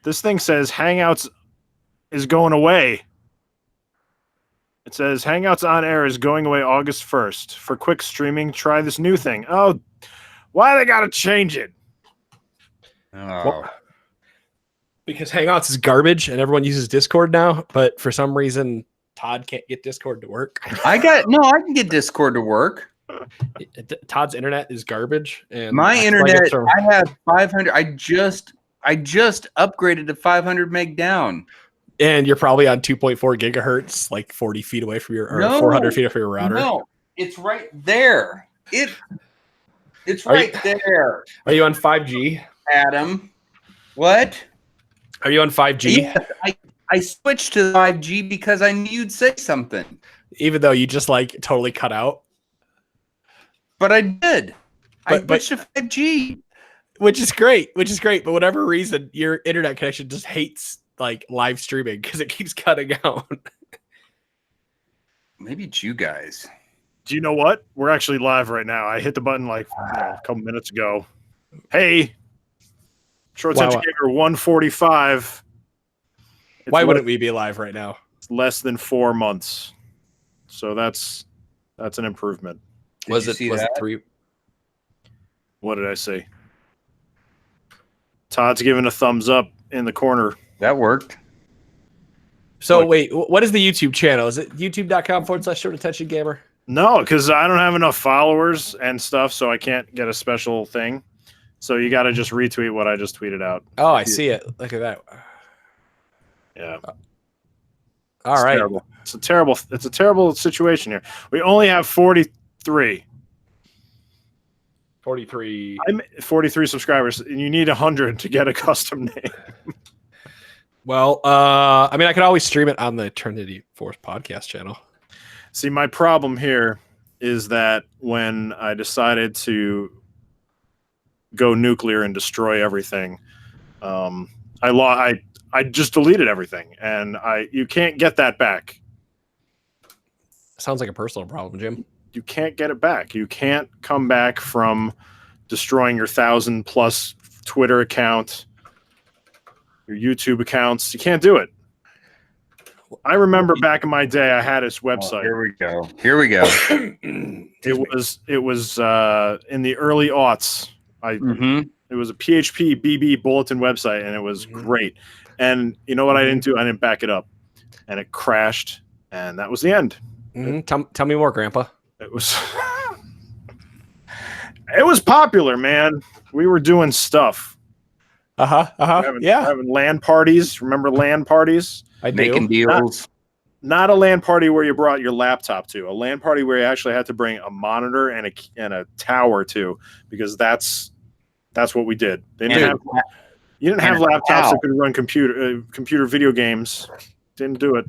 This thing says Hangouts is going away. It says Hangouts on Air is going away August 1st. For quick streaming, try this new thing. Oh, why they gotta change it? Well, because Hangouts is garbage and everyone uses Discord now, but for some reason Todd can't get Discord to work. I can get Discord to work. Todd's internet is garbage, and my internet, I have 500. I just upgraded to 500 meg down. And you're probably on 2.4 gigahertz, like 40 feet away from your, 400 feet from your router. No, it's right there. It's right there. Are you on 5G, Adam? What? Are you on 5G? Yes, I switched to 5G because I knew you'd say something. Even though you just like totally cut out. But I did. I switched to 5G. Which is great. But whatever reason, your internet connection just hates like live streaming because it keeps cutting out. Maybe it's you guys. Do you know what? We're actually live right now. I hit the button like a couple minutes ago. Hey, Short Attention Gamer 145. Why wouldn't we be live right now? It's less than 4 months, so that's an improvement. Was it 3? What did I say? Todd's giving a thumbs up in the corner. That worked. So wait, what is the YouTube channel? Is it youtube.com/Short Attention Gamer? No, because I don't have enough followers and stuff, so I can't get a special thing. So you got to just retweet what I just tweeted out. Oh, I see it. Look at that. Yeah. All right. Terrible. It's a terrible situation here. We only have 43. 43. 43 subscribers, and you need 100 to get a custom name. Well, I mean, I could always stream it on the Trinity Force podcast channel. See, my problem here is that when I decided to go nuclear and destroy everything, I just deleted everything, and you can't get that back. Sounds like a personal problem, Jim. You can't get it back. You can't come back from destroying your 1,000+ Twitter account, your YouTube accounts. You can't do it. I remember back in my day, I had this website. Here we go. It was in the early aughts. It was a PHP BB bulletin website, and it was great. And you know what I didn't do? I didn't back it up, and it crashed, and that was the end. Tell me more, Grandpa. It was popular, man. We were doing stuff. Having LAN parties. Remember LAN parties? Making deals. Not a LAN party where you brought your laptop to. A LAN party where you actually had to bring a monitor and a tower to, because that's what we did. You didn't have laptops that could run computer video games. Didn't do it.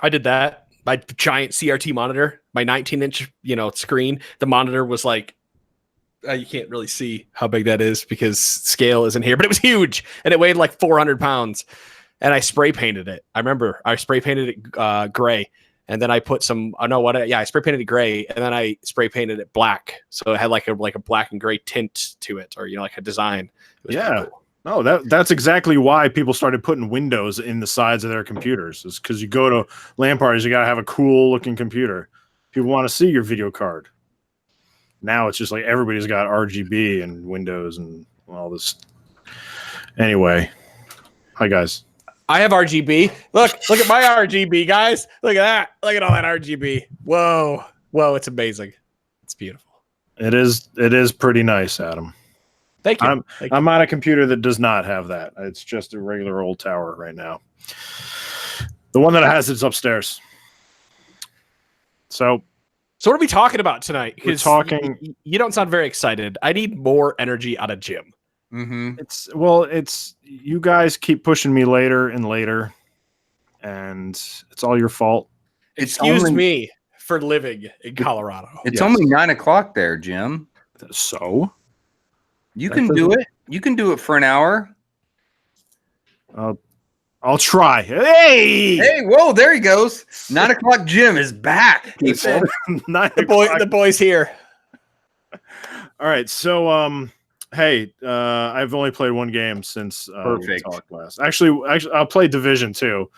I did that. My giant CRT monitor, my 19-inch, screen. The monitor was like, you can't really see how big that is because scale isn't here, but it was huge and it weighed like 400 pounds. And I spray painted it. I remember I spray painted it gray, and then I put I spray painted it gray, and then I spray painted it black, so it had like a black and gray tint to it, or like a design. Yeah. Cool. No, that's exactly why people started putting windows in the sides of their computers. Is because you go to LAN parties, you got to have a cool looking computer. People want to see your video card. Now it's just like everybody's got RGB and Windows and all this. Anyway, hi guys. I have RGB. Look at my RGB, guys. Look at that. Look at all that RGB. Whoa, it's amazing. It's beautiful. It is pretty nice, Adam. Thank you. I'm on a computer that does not have that. It's just a regular old tower right now. The one that has it's upstairs. So what are we talking about tonight? We're talking. You don't sound very excited. I need more energy out of Jim. Mm-hmm. It's you guys keep pushing me later and later, and it's all your fault. Excuse me for living in Colorado. It's only 9:00 there, Jim. So you can do it. You can do it for an hour. I'll try. Hey, whoa, there he goes. 9:00 Jim is back. The boy's here. All right, so Hey, I've only played one game since we Perfect. talked last. Actually, I'll play Division 2,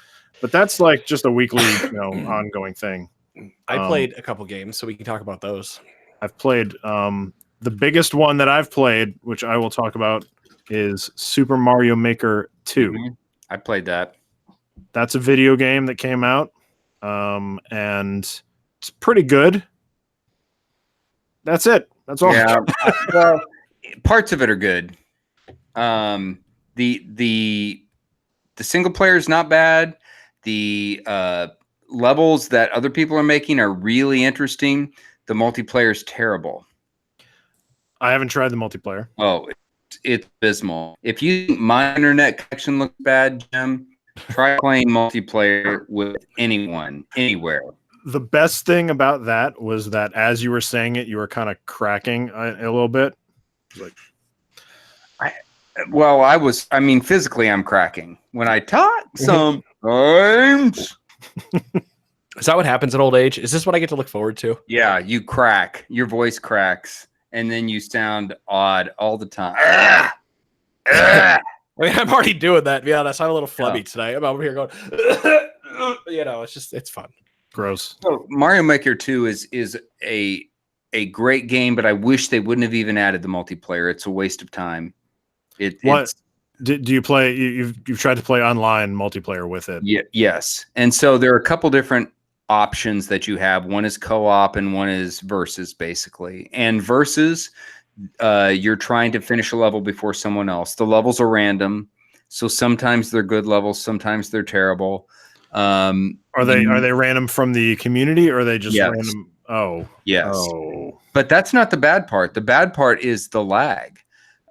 but that's like just a weekly, ongoing thing. I played a couple games, so we can talk about those. I've played the biggest one that I've played, which I will talk about, is Super Mario Maker 2. Mhm. I played that. That's a video game that came out, and it's pretty good. That's it. That's all. Yeah. Well, parts of it are good. The single player is not bad. The levels that other people are making are really interesting. The multiplayer is terrible. I haven't tried the multiplayer. Oh, it's abysmal. If you think my internet connection looks bad, Jim, try playing multiplayer with anyone, anywhere. The best thing about that was that as you were saying it, you were kind of cracking a little bit. Well, I mean, physically, I'm cracking when I talk sometimes. Is that what happens at old age? Is this what I get to look forward to? Yeah, you crack. Your voice cracks, and then you sound odd all the time. Ah! Ah! I mean, I'm already doing that. To be honest, I'm a little flubby tonight. I'm over here going, it's fun. Gross. So Mario Maker 2 is a great game, but I wish they wouldn't have even added the multiplayer. It's a waste of time. What do you play? You've tried to play online multiplayer with it? Yes, and so there are a couple different options that you have. One is co-op and one is versus, basically. And versus, you're trying to finish a level before someone else. The levels are random, so sometimes they're good levels, sometimes they're terrible. Are they random from the community, or are they just random? Oh, yes. Oh. But that's not the bad part. The bad part is the lag.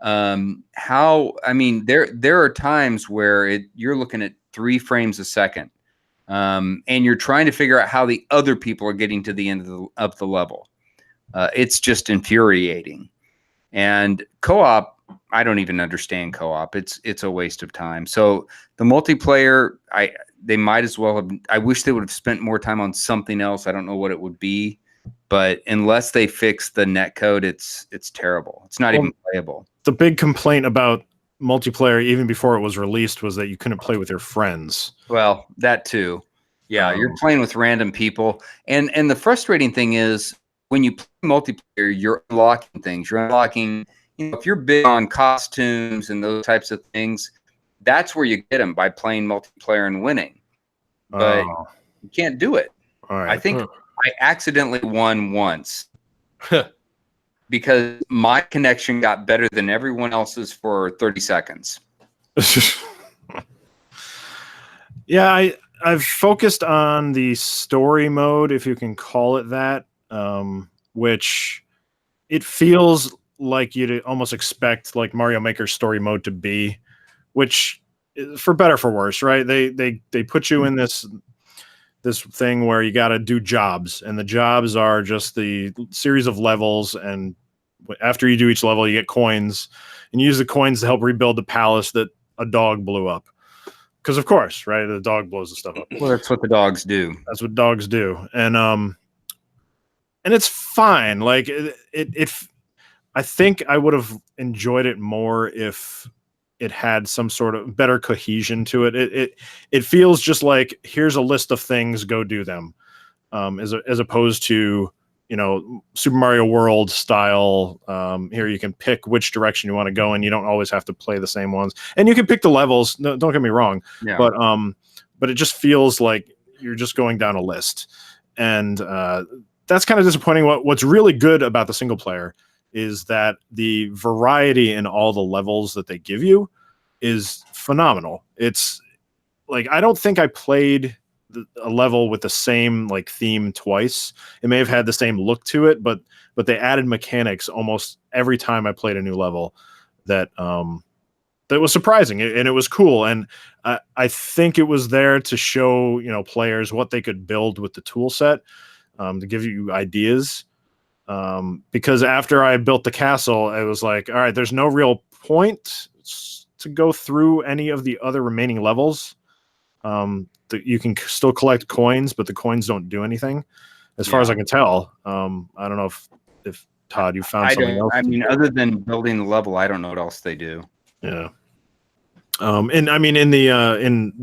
There are times where you're looking at 3 frames a second, and you're trying to figure out how the other people are getting to the end of the level. It's just infuriating. And co-op, I don't even understand co-op. It's a waste of time. So the multiplayer, they might as well have. I wish they would have spent more time on something else. I don't know what it would be, but unless they fix the netcode, it's terrible. It's not even playable. The big complaint about multiplayer, even before it was released, was that you couldn't play with your friends. Well, that too. Yeah, you're playing with random people, and the frustrating thing is when you play multiplayer, you're unlocking things. You're unlocking, if you're big on costumes and those types of things, that's where you get them, by playing multiplayer and winning. But you can't do it. All right. I think I accidentally won once because my connection got better than everyone else's for 30 seconds. Yeah, I've focused on the story mode, if you can call it that, which it feels like you'd almost expect like Mario Maker story mode to be, which for better for worse, right? They put you in this thing where you got to do jobs, and the jobs are just the series of levels, and after you do each level you get coins, and you use the coins to help rebuild the palace that a dog blew up. Because of course, right, the dog blows the stuff up. Well, that's what the dogs do. That's what dogs do. And it's fine. Like it I think I would have enjoyed it more if it had some sort of better cohesion to it. It feels just like, here's a list of things, go do them, as opposed to, Super Mario World style. Here you can pick which direction you want to go in. You don't always have to play the same ones, and you can pick the levels. No, don't get me wrong, but it just feels like you're just going down a list, and that's kind of disappointing. What's really good about the single player is that the variety in all the levels that they give you is phenomenal. It's like, I don't think I played a level with the same like theme twice. It may have had the same look to it, but they added mechanics almost every time I played a new level that was surprising, and it was cool. And I think it was there to show players what they could build with the tool set, to give you ideas. Because after I built the castle, it was like, all right, there's no real point to go through any of the other remaining levels. You can still collect coins, but the coins don't do anything, as far as I can tell. I don't know if Todd, you found I something don't. else. I to mean, do. other than building the level, I don't know what else they do. Yeah. And I mean, in the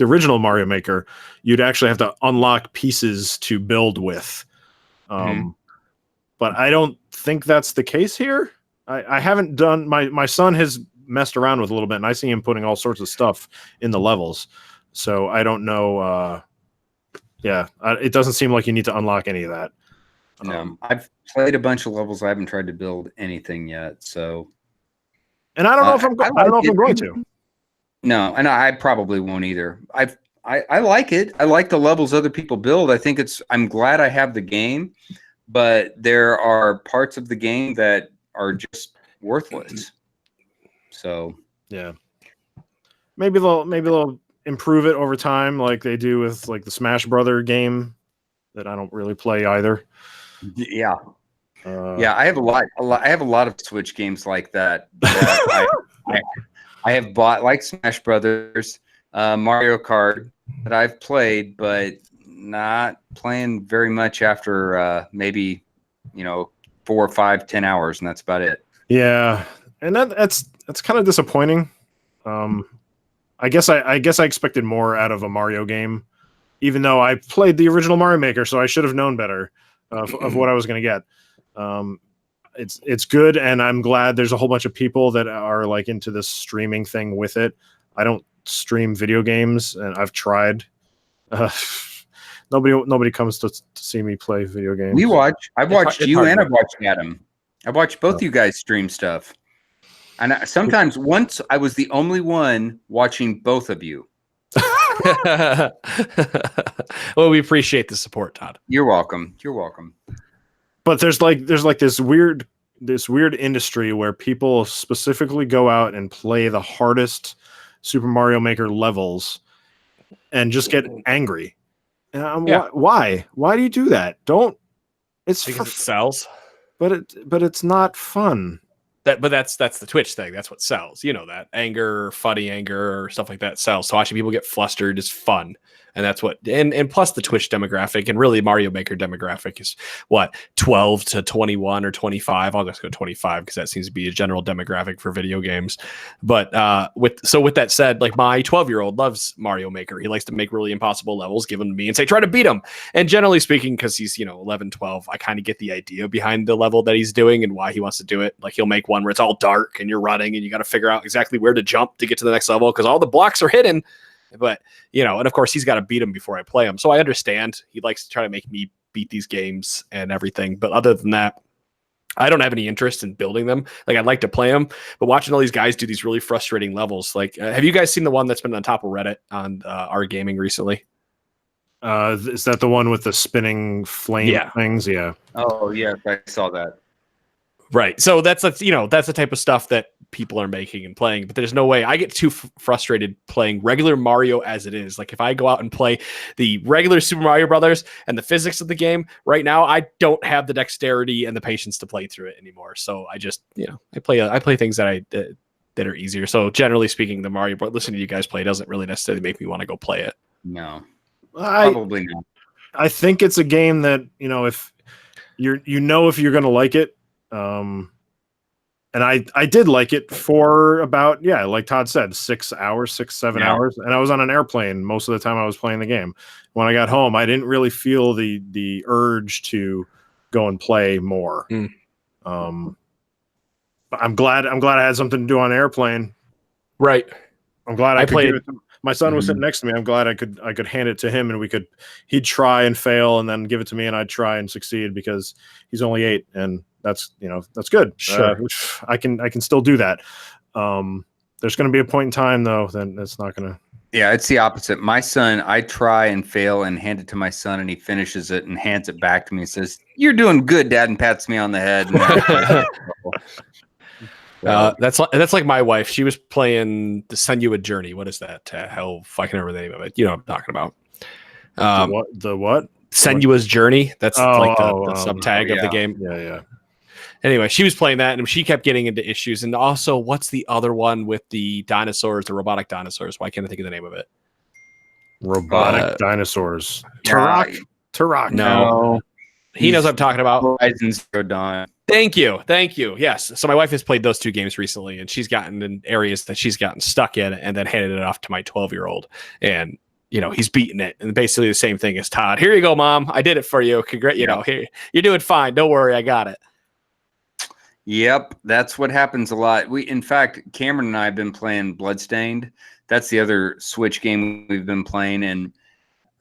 original Mario Maker, you'd actually have to unlock pieces to build with. But I don't think that's the case here. I haven't done my son has messed around with a little bit, and I see him putting all sorts of stuff in the levels. So I don't know. It doesn't seem like you need to unlock any of that. No, I've played a bunch of levels. I haven't tried to build anything yet. So, and I don't know if I'm. I don't know if I'm going it. to. No, and I probably won't either. I like it. I like the levels other people build. I think I'm glad I have the game, but there are parts of the game that are just worthless. So yeah, maybe they'll improve it over time, like they do with like the Smash Brother game that I don't really play either. Yeah. I have a lot. I have a lot of Switch games like that. I have bought, like Smash Brothers, Mario Kart, that I've played, but not playing very much after maybe 4 or 5, 10 hours, and that's about it. Yeah, and that's kind of disappointing. I guess I expected more out of a Mario game, even though I played the original Mario Maker, so I should have known better of what I was going to get. It's good, and I'm glad there's a whole bunch of people that are like into this streaming thing with it. I don't stream video games, and I've tried. Nobody comes to see me play video games. I've watched you and I've watched Adam. I've watched both you guys stream stuff. And sometimes once I was the only one watching both of you. Well, we appreciate the support, Todd. You're welcome. You're welcome. But there's like this weird industry where people specifically go out and play the hardest Super Mario Maker levels and just get angry. And why? Why do you do that? Don't. It's because it sells. But it's not fun. But that's the Twitch thing. That's what sells. You know that anger, funny anger, or stuff like that sells. So watching people get flustered is fun, and that's what. And plus the Twitch demographic and really Mario Maker demographic is what 12 to 21 or 25. I'll just go 25 because that seems to be a general demographic for video games. But with that said, like my 12-year-old loves Mario Maker. He likes to make really impossible levels, give them to me, and say try to beat him. And generally speaking, because he's 11, 12, I kind of get the idea behind the level that he's doing and why he wants to do it. Like he'll make one where it's all dark and you're running and you got to figure out exactly where to jump to get to the next level because all the blocks are hidden. But and of course he's got to beat him before I play him. So I understand he likes to try to make me beat these games and everything. But other than that, I don't have any interest in building them. Like I'd like to play them, but watching all these guys do these really frustrating levels. Like, have you guys seen the one that's been on top of Reddit on our gaming recently? Is that the one with the spinning flame things? Yeah. Oh yeah, I saw that. Right. So that's the type of stuff that people are making and playing, but there's no way I get too frustrated playing regular Mario as it is. Like if I go out and play the regular Super Mario Brothers and the physics of the game right now, I don't have the dexterity and the patience to play through it anymore. So I just, I play things that that are easier. So generally speaking, the Mario, listening to you guys play doesn't really necessarily make me want to go play it. No, probably not. I think it's a game that, if you're, if you're going to like it, and I did like it for about, like Todd said, 6 hours, 7 hours. And I was on an airplane most of the time I was playing the game. When I got home, I didn't really feel the urge to go and play more. But I'm glad I had something to do on an airplane. Right. I'm glad I could give it to, my son was sitting next to me. I'm glad I could hand it to him and he'd try and fail and then give it to me and I'd try and succeed because he's only 8 and that's good. Sure. I can still do that. There's going to be a point in time though, then it's not going to. Yeah, it's the opposite. My son, I try and fail and hand it to my son and he finishes it and hands it back to me and says, "You're doing good, Dad," and pats me on the head. That's like my wife. She was playing the Senua Journey. What is that? Hell, if I can remember the name of it. You know what I'm talking about. The what? Senua's Journey. That's the sub-tag of the game. Yeah. Anyway, she was playing that and she kept getting into issues. And also, what's the other one with the dinosaurs, the robotic dinosaurs? Why can't I think of the name of it? Robotic dinosaurs. Turok. Turok. No. He knows what I'm talking about. Horizon Zero Dawn. Thank you. Yes. So my wife has played those 2 games recently, and she's gotten in areas that she's gotten stuck in, and then handed it off to my 12-year-old, and he's beaten it, and basically the same thing as Todd. Here you go, Mom. I did it for you. Congrats. Here, you're doing fine. Don't worry, I got it. Yep, that's what happens a lot. In fact, Cameron and I have been playing Bloodstained. That's the other Switch game we've been playing, and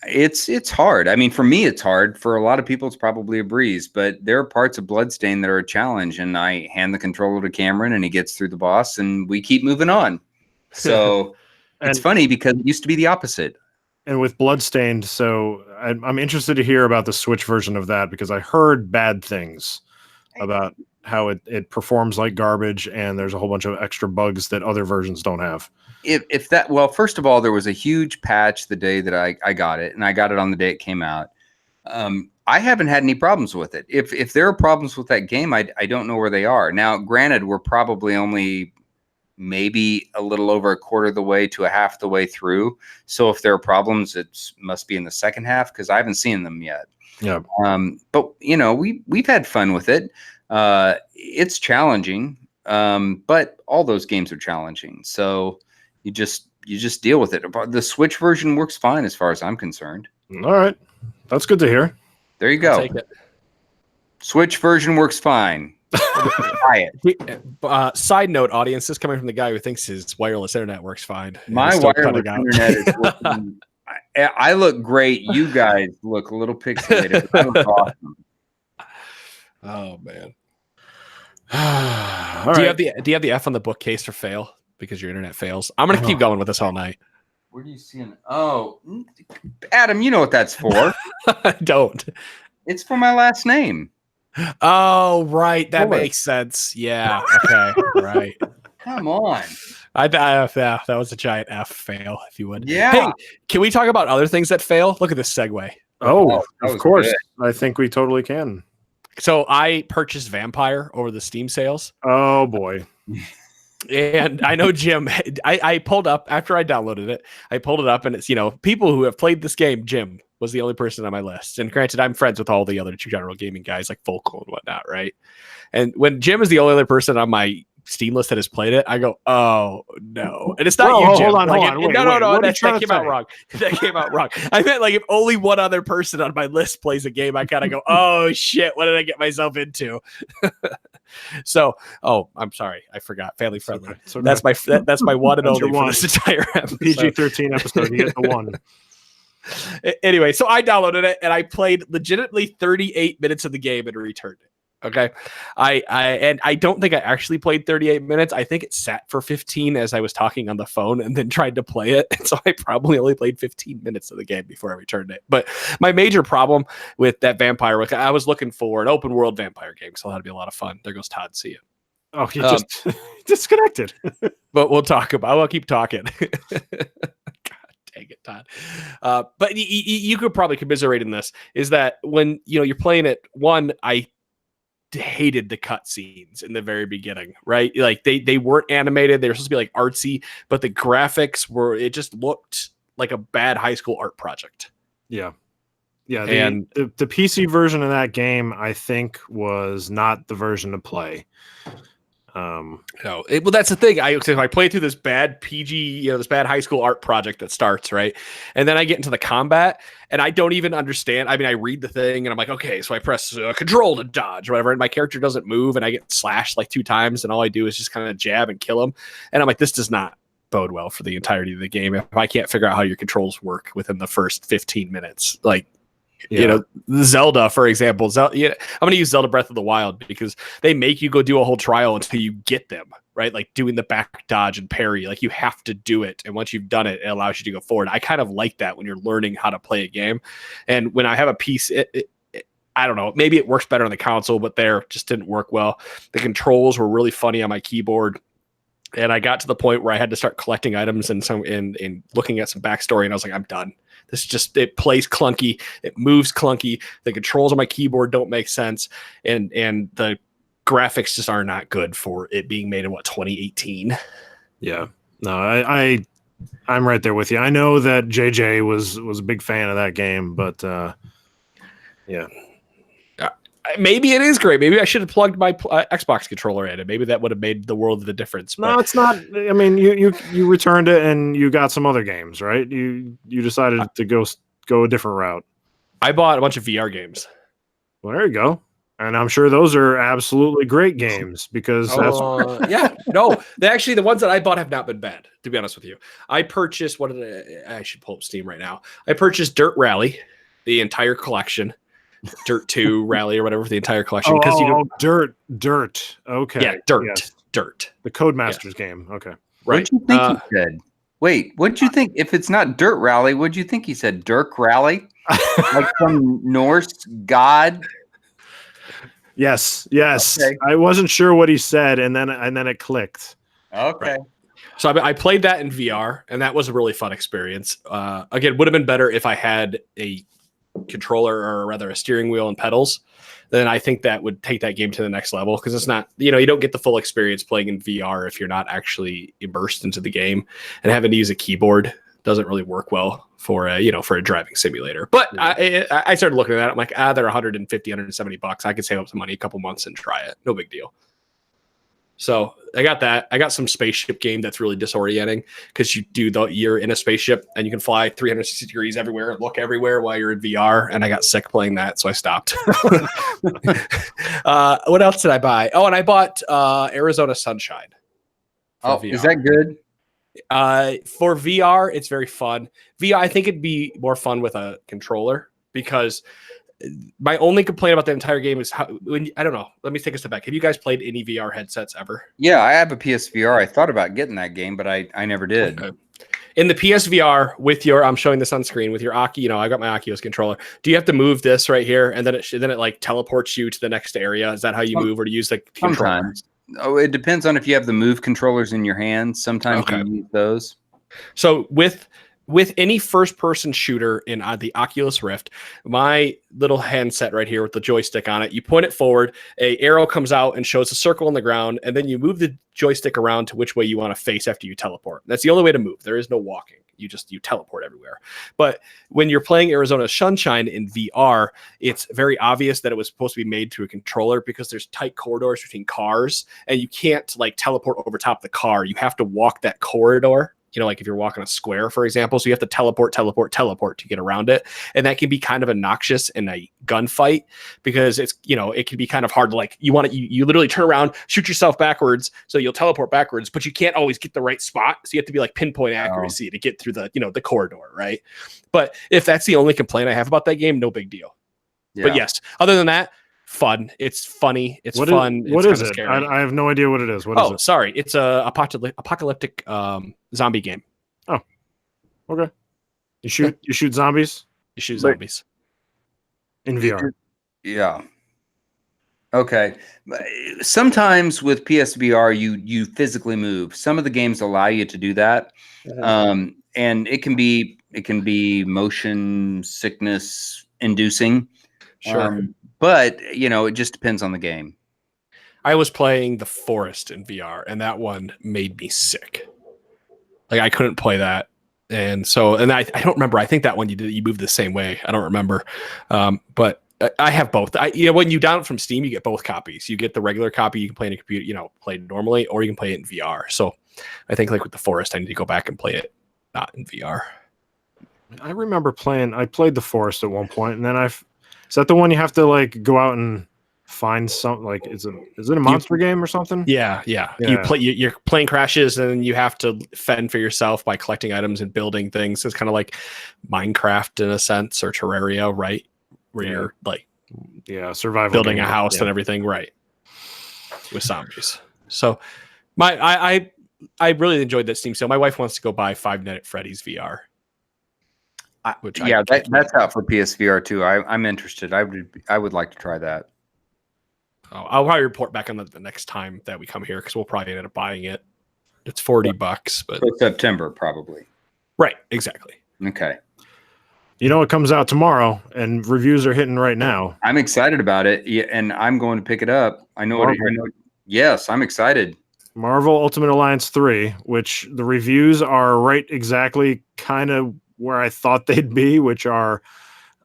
it's hard. I mean, for me, it's hard. For a lot of people, it's probably a breeze. But there are parts of Bloodstained that are a challenge, and I hand the controller to Cameron, and he gets through the boss, and we keep moving on. So it's funny because it used to be the opposite. And with Bloodstained, so I'm interested to hear about the Switch version of that, because I heard bad things about how it performs like garbage, and there's a whole bunch of extra bugs that other versions don't have. Well, first of all, there was a huge patch the day that I got it, and I got it on the day it came out. I haven't had any problems with it. If there are problems with that game, I don't know where they are. Now, granted, we're probably only maybe a little over a quarter of the way to a half the way through. So if there are problems, it must be in the second half, because I haven't seen them yet. Yeah. But we've had fun with it. It's challenging, but all those games are challenging. So you just deal with it. The Switch version works fine as far as I'm concerned. All right, that's good to hear. There you go. Switch version works fine. Try it. Side note, audience, this is coming from the guy who thinks his wireless internet works fine. My wireless internet is working. I look great. You guys look a little pixelated. That was awesome. Oh man. All do right. you have the F on the bookcase for fail because your internet fails? I'm gonna keep going with this all night. Where do you see it? Oh, Adam, you know what that's for. I don't. It's for my last name. Oh, right. That makes sense. Yeah. Okay. Right. Come on. That was a giant F fail, if you would. Yeah. Hey, can we talk about other things that fail? Look at this segue. Oh, that of was course. good. I think we totally can. So I purchased Vampire over the Steam sales. Oh boy. And I know Jim, I pulled up after I downloaded it. I pulled it up, and it's, people who have played this game. Jim was the only person on my list. And granted, I'm friends with all the other general gaming guys like Volko and whatnot, right? And when Jim is the only other person on my Steam list that has played it, I go, oh no. And it's not you, Jim. Hold on. No. That came out wrong. That came out wrong. I meant like if only one other person on my list plays a game, I kind of go, oh shit, what did I get myself into? So, I'm sorry, I forgot. Family friendly. Okay. That's my one and That's only your for one. this entire episode. PG-13 episode. You get the one. Anyway, so I downloaded it and I played legitimately 38 minutes of the game and returned it. Okay. I don't think I actually played 38 minutes. I think it sat for 15 as I was talking on the phone and then tried to play it. And so I probably only played 15 minutes of the game before I returned it. But my major problem with that Vampire, I was looking for an open world vampire game. So that'd be a lot of fun. There goes Todd. See you. Oh, he just disconnected. But we'll keep talking. Dang it, Todd. But you could probably commiserate in this is that when you're playing it, I hated the cutscenes in the very beginning, right? Like they weren't animated. They were supposed to be like artsy, but the graphics it just looked like a bad high school art project. Yeah. Yeah. And the PC version of that game, I think, was not the version to play. No, well, that's the thing. I play through this bad PG, this bad high school art project that starts, right? And then I get into the combat and I don't even understand. I mean, I read the thing and I'm like, okay, so I press control to dodge or whatever. And my character doesn't move and I get slashed like 2 times. And all I do is just kind of jab and kill him. And I'm like, this does not bode well for the entirety of the game. If I can't figure out how your controls work within the first 15 minutes, like, Zelda, for example, I'm going to use Zelda Breath of the Wild because they make you go do a whole trial until you get them, right? Like doing the back dodge and parry, like you have to do it. And once you've done it, it allows you to go forward. I kind of like that when you're learning how to play a game. And when I have a piece, I don't know, maybe it works better on the console, but there just didn't work well. The controls were really funny on my keyboard. And I got to the point where I had to start collecting items and looking at some backstory. And I was like, I'm done. It plays clunky. It moves clunky. The controls on my keyboard don't make sense. And the graphics just are not good for it being made in 2018. Yeah. No, I'm right there with you. I know that JJ was a big fan of that game, but yeah. Maybe it is great. Maybe I should have plugged my Xbox controller in, and maybe that would have made the world of the difference. No, it's not. I mean, you returned it and you got some other games, right? You decided to go a different route. I bought a bunch of VR games. Well, there you go. And I'm sure those are absolutely great games because the ones that I bought have not been bad, to be honest with you. I purchased I should pull up Steam right now. I purchased Dirt Rally, the entire collection, Dirt 2 Rally or whatever, the entire collection. Dirt. Okay. Yeah, Dirt. Yes. Dirt. The Codemasters game. Okay. Right. What'd you think he said? Wait, what'd you think? If it's not Dirt Rally, what'd you think he said? Dirk Rally? Like some Norse god? Yes. Okay. I wasn't sure what he said, and then it clicked. Okay. Right. So I played that in VR, and that was a really fun experience. Again, would have been better if I had a controller, or rather a steering wheel and pedals. Then I think that would take that game to the next level, because it's not, you don't get the full experience playing in VR if you're not actually immersed into the game, and having to use a keyboard doesn't really work well for a driving simulator. But I started looking at that. I'm like, they're 150, 170 bucks. I could save up some money a couple months and try it. No big deal. So I got that. I got some spaceship game that's really disorienting, because you're in a spaceship and you can fly 360 degrees everywhere and look everywhere while you're in VR. And I got sick playing that, so I stopped. What else did I buy? Oh, and I bought Arizona Sunshine. VR. Is that good? For VR, it's very fun. VR, I think it'd be more fun with a controller, because my only complaint about the entire game is I don't know. Let me take a step back. Have you guys played any VR headsets ever? Yeah, I have a PSVR. I thought about getting that game, but I never did. Okay. In the PSVR with I'm showing this on screen with your Oculus, I got my Oculus controller. Do you have to move this right here, and then it like teleports you to the next area? Is that how you move, or to use the controller? Sometimes. Oh, it depends on if you have the Move controllers in your hands. Sometimes you use those. So with any first-person shooter in the Oculus Rift, my little handset right here with the joystick on it, you point it forward, a arrow comes out and shows a circle on the ground, and then you move the joystick around to which way you want to face after you teleport. That's the only way to move. There is no walking. You teleport everywhere. But when you're playing Arizona Sunshine in VR, it's very obvious that it was supposed to be made through a controller, because there's tight corridors between cars, and you can't like teleport over top of the car. You have to walk that corridor. Like if you're walking a square, for example, so you have to teleport to get around it. And that can be kind of obnoxious in a gunfight, because it's, it can be kind of hard to you literally turn around, shoot yourself backwards. So you'll teleport backwards, but you can't always get the right spot. So you have to be like pinpoint accuracy to get through the corridor. Right. But if that's the only complaint I have about that game, no big deal. Yeah. But yes, other than that, fun. It's funny. It's fun. What is it? I have no idea what it is. What is it? Sorry. It's a apocalyptic zombie game. Oh, okay. You shoot zombies? You shoot zombies. In VR. Yeah. Okay. Sometimes with PSVR, you physically move. Some of the games allow you to do that. And it can be motion sickness inducing. Sure. But it just depends on the game. I was playing The Forest in VR, and that one made me sick. Like I couldn't play that, and I don't remember. I think that one you move the same way. I don't remember, but I have both. When you download from Steam, you get both copies. You get the regular copy, you can play in a computer, play it normally, or you can play it in VR. So I think like with The Forest, I need to go back and play it not in VR. I remember I played The Forest at one point, and then is that the one you have to like go out and find something? Like, is it a monster game or something? Yeah. Your plane crashes, and you have to fend for yourself by collecting items and building things. It's kind of like Minecraft in a sense, or Terraria, right? Where you're like, survival, building a house and everything, right? With zombies. So I really enjoyed that Steam sale. My wife wants to go buy Five Nights at Freddy's VR. That's out for PSVR too. I'm interested. I would like to try that. I'll probably report back on the next time that we come here, because we'll probably end up buying it. It's $40, but so September probably. Right, exactly. Okay. It comes out tomorrow, and reviews are hitting right now. I'm excited about it, and I'm going to pick it up. I know. Yes, I'm excited. Marvel Ultimate Alliance 3, which the reviews are right exactly kind of where I thought they'd be, which are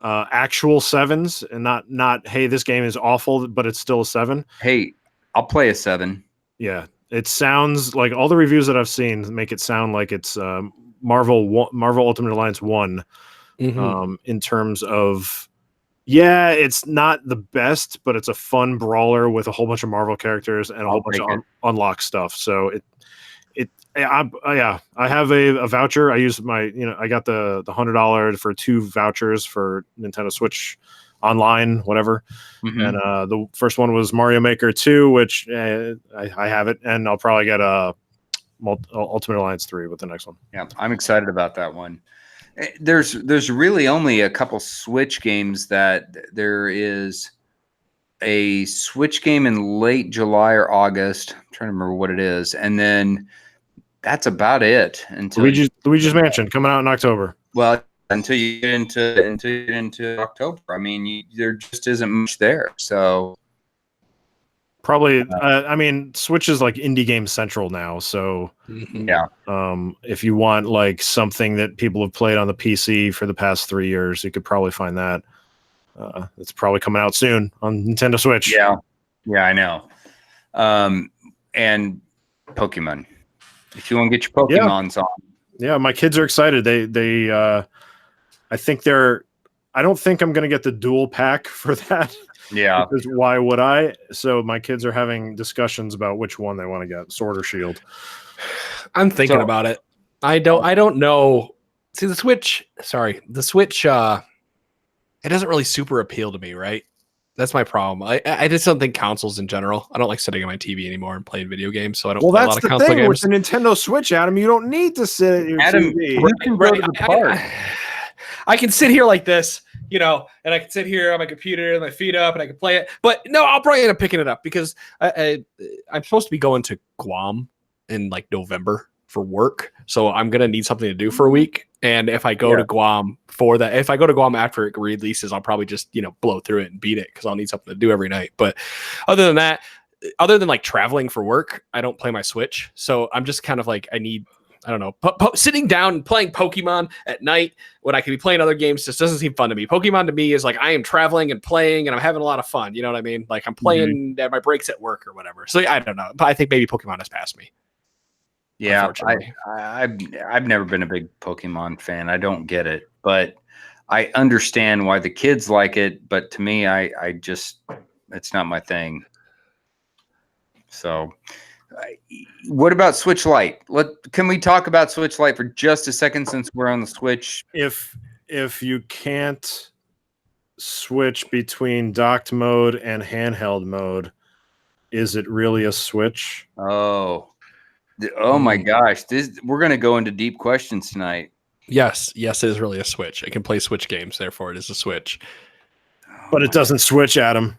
actual 7s, and not hey, this game is awful, but it's still a 7. Hey, I'll play a 7. Yeah, it sounds like all the reviews that I've seen make it sound like it's Marvel Ultimate Alliance 1 in terms of, yeah, it's not the best, but it's a fun brawler with a whole bunch of Marvel characters and a whole bunch of unlock stuff. So I have a voucher. I use my, I got the $100 for 2 vouchers for Nintendo Switch Online, whatever. And the first one was Mario Maker 2, which I have it, and I'll probably get a Ultimate Alliance 3 with the next one. Yeah, I'm excited about that one. There's really only a couple Switch games that there is a Switch game in late July or August. I'm trying to remember what it is, and then that's about it. Until Luigi's Mansion coming out in October. Well, until you get into October, I mean, there just isn't much there. So probably, I mean, Switch is like Indie Game Central now. So yeah, if you want like something that people have played on the PC for the past 3 years, you could probably find that. It's probably coming out soon on Nintendo Switch. Yeah, I know. And Pokemon. If you want to get your Pokemons on. Yeah, my kids are excited. They I don't think I'm going to get the dual pack for that. Yeah. Because why would I? So my kids are having discussions about which one they want to get, Sword or Shield. I'm thinking about it. I don't know. See, the Switch, it doesn't really super appeal to me, right? That's my problem. I just don't think consoles in general. I don't like sitting on my TV anymore and playing video games, so I don't play a lot of console games. With the Nintendo Switch, Adam, you don't need to sit at your TV. You can go to the park. I can sit here like this, and I can sit here on my computer and my feet up, and I can play it. But no, I'll probably end up picking it up because I'm supposed to be going to Guam in like November for work, so I'm gonna need something to do for a week. And if I go to Guam if I go to Guam after it releases, I'll probably just blow through it and beat it because I'll need something to do every night. But other than that, other than like traveling for work, I don't play my Switch, so I'm just kind of like I don't know, sitting down and playing Pokemon at night when I could be playing other games just doesn't seem fun to me. Pokemon to me is like I am traveling and playing and I'm having a lot of fun. You know what I mean? Like I'm playing at my breaks at work or whatever. So I don't know, but I think maybe Pokemon has passed me. Yeah, I've never been a big Pokemon fan. I don't get it, but I understand why the kids like it. But to me, I just it's not my thing. So. What about Switch Lite? Can we talk about Switch Lite for just a second since we're on the Switch? If you can't switch between docked mode and handheld mode, is it really a Switch? Oh my gosh. We're going to go into deep questions tonight. Yes, it is really a Switch. It can play Switch games, therefore it is a Switch. But it doesn't switch, Adam.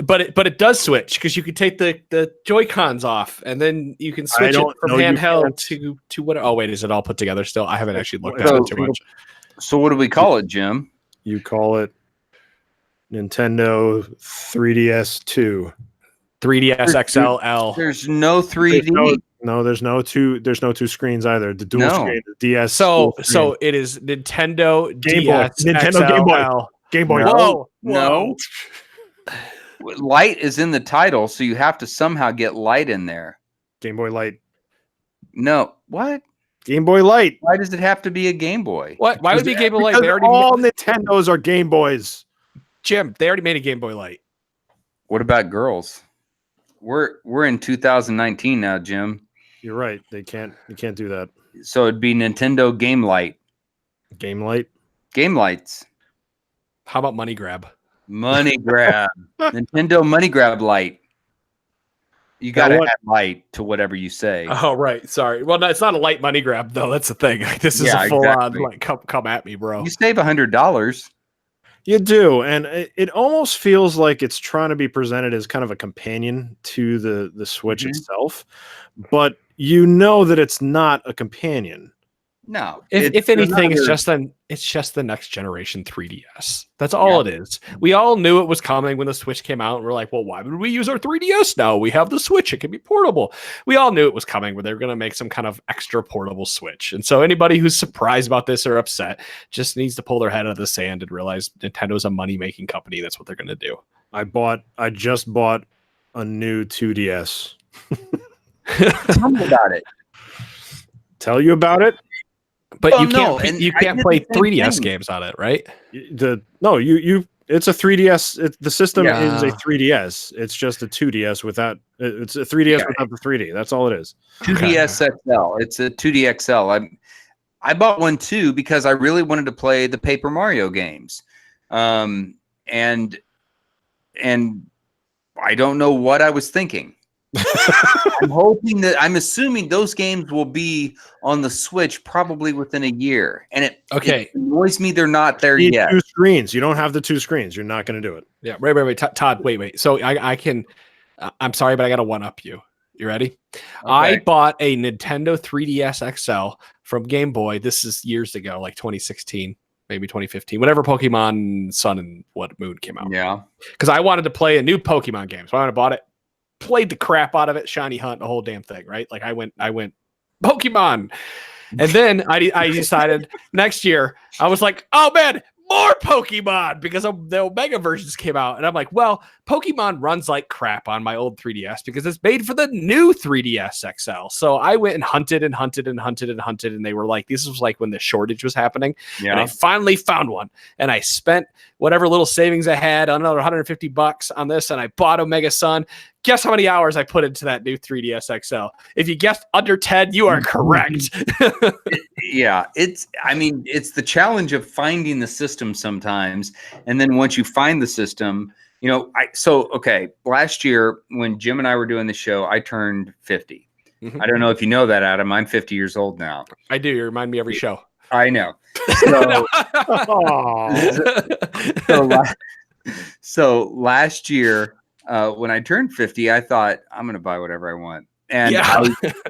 But it does switch because you can take the Joy-Cons off and then you can switch it from handheld to what? Oh wait, is it all put together still? I haven't actually looked at it too much. So what do we call it, Jim? You call it Nintendo 3DS 2. 3DS XL. There's no 3D. There's no two screens either. The dual screen, the DS. So it is Nintendo Game DS Boy. Nintendo XL. Game Boy. Game Boy. No. Light is in the title, so you have to somehow get Light in there. Game Boy Light. No. What? Game Boy Light. Why does it have to be a Game Boy? What? Why would it be Game Boy Light? Because all Nintendos are Game Boys. Jim, they already made a Game Boy Light. What about girls? We're in 2019 now, Jim. You're right. You can't do that. So it'd be Nintendo Game Light. Game Light. Game Lights. How about Money Grab? Money Grab. Nintendo Money Grab Light. You got to add light to whatever you say. Oh, right. Sorry. Well, no, it's not a light money grab, though. That's the thing. This is a full-on, like, come at me, bro. You save $100. You do, and it almost feels like it's trying to be presented as kind of a companion to the Switch itself, but you know that it's not a companion. No. If anything, it's just It's just the next generation 3DS. That's all it is. We all knew it was coming when the Switch came out. And we're like, well, why would we use our 3DS now? We have the Switch. It can be portable. We all knew it was coming where they're going to make some kind of extra portable Switch. And so anybody who's surprised about this or upset just needs to pull their head out of the sand and realize Nintendo's a money-making company. That's what they're going to do. I just bought a new 2DS. Tell me about it. Tell you about it? But Well, you can't no, and you I can't did play the same 3DS thing. games on it, right? It's a 3DS. The system Yeah. is a 3DS. It's just a 2DS without. It's a 3DS without the 3D. That's all it is. 2DS XL. It's a 2D XL. I bought one too because I really wanted to play the Paper Mario games, and I don't know what I was thinking. I'm assuming those games will be on the Switch probably within a year, and it annoys me they're not there You need yet. 2 screens. You don't have the 2 screens. You're not going to do it. Yeah, wait, Todd, wait. So I can. I'm sorry, but I got to one up you. You ready? I bought a Nintendo 3DS XL from Game Boy. This is years ago, like 2016, maybe 2015, whenever Pokemon Sun and Moon came out. Yeah, because I wanted to play a new Pokemon game, so I bought it. Played the crap out of it, shiny hunt, the whole damn thing, right? Like I went Pokemon, and then I decided next year I was like, oh man, more Pokemon because the Omega versions came out, and I'm like, well, Pokemon runs like crap on my old 3DS because it's made for the new 3DS XL. So I went and hunted, and they were like, this was like when the shortage was happening, and I finally found one, and I spent whatever little savings I had, another $150 on this, and I bought Omega Sun. Guess how many hours I put into that new 3DS XL? If you guessed under 10, you are correct. It's the challenge of finding the system sometimes. And then once you find the system, last year when Jim and I were doing the show, I turned 50. I don't know if you know that, Adam. I'm 50 years old now. I do. You remind me every show. I know. So last year, when I turned 50, I thought I'm going to buy whatever I want. And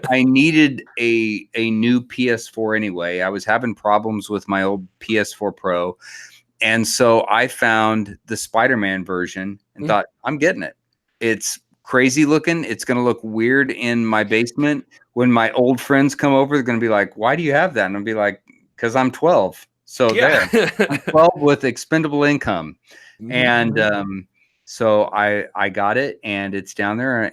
I needed a new PS4 anyway. I was having problems with my old PS4 Pro. And so I found the Spider-Man version and thought, I'm getting it. It's crazy looking. It's going to look weird in my basement. When my old friends come over, they're going to be like, why do you have that? And I'll be like, because I'm 12. So there, I'm 12 with expendable income. And so I got it, and it's down there.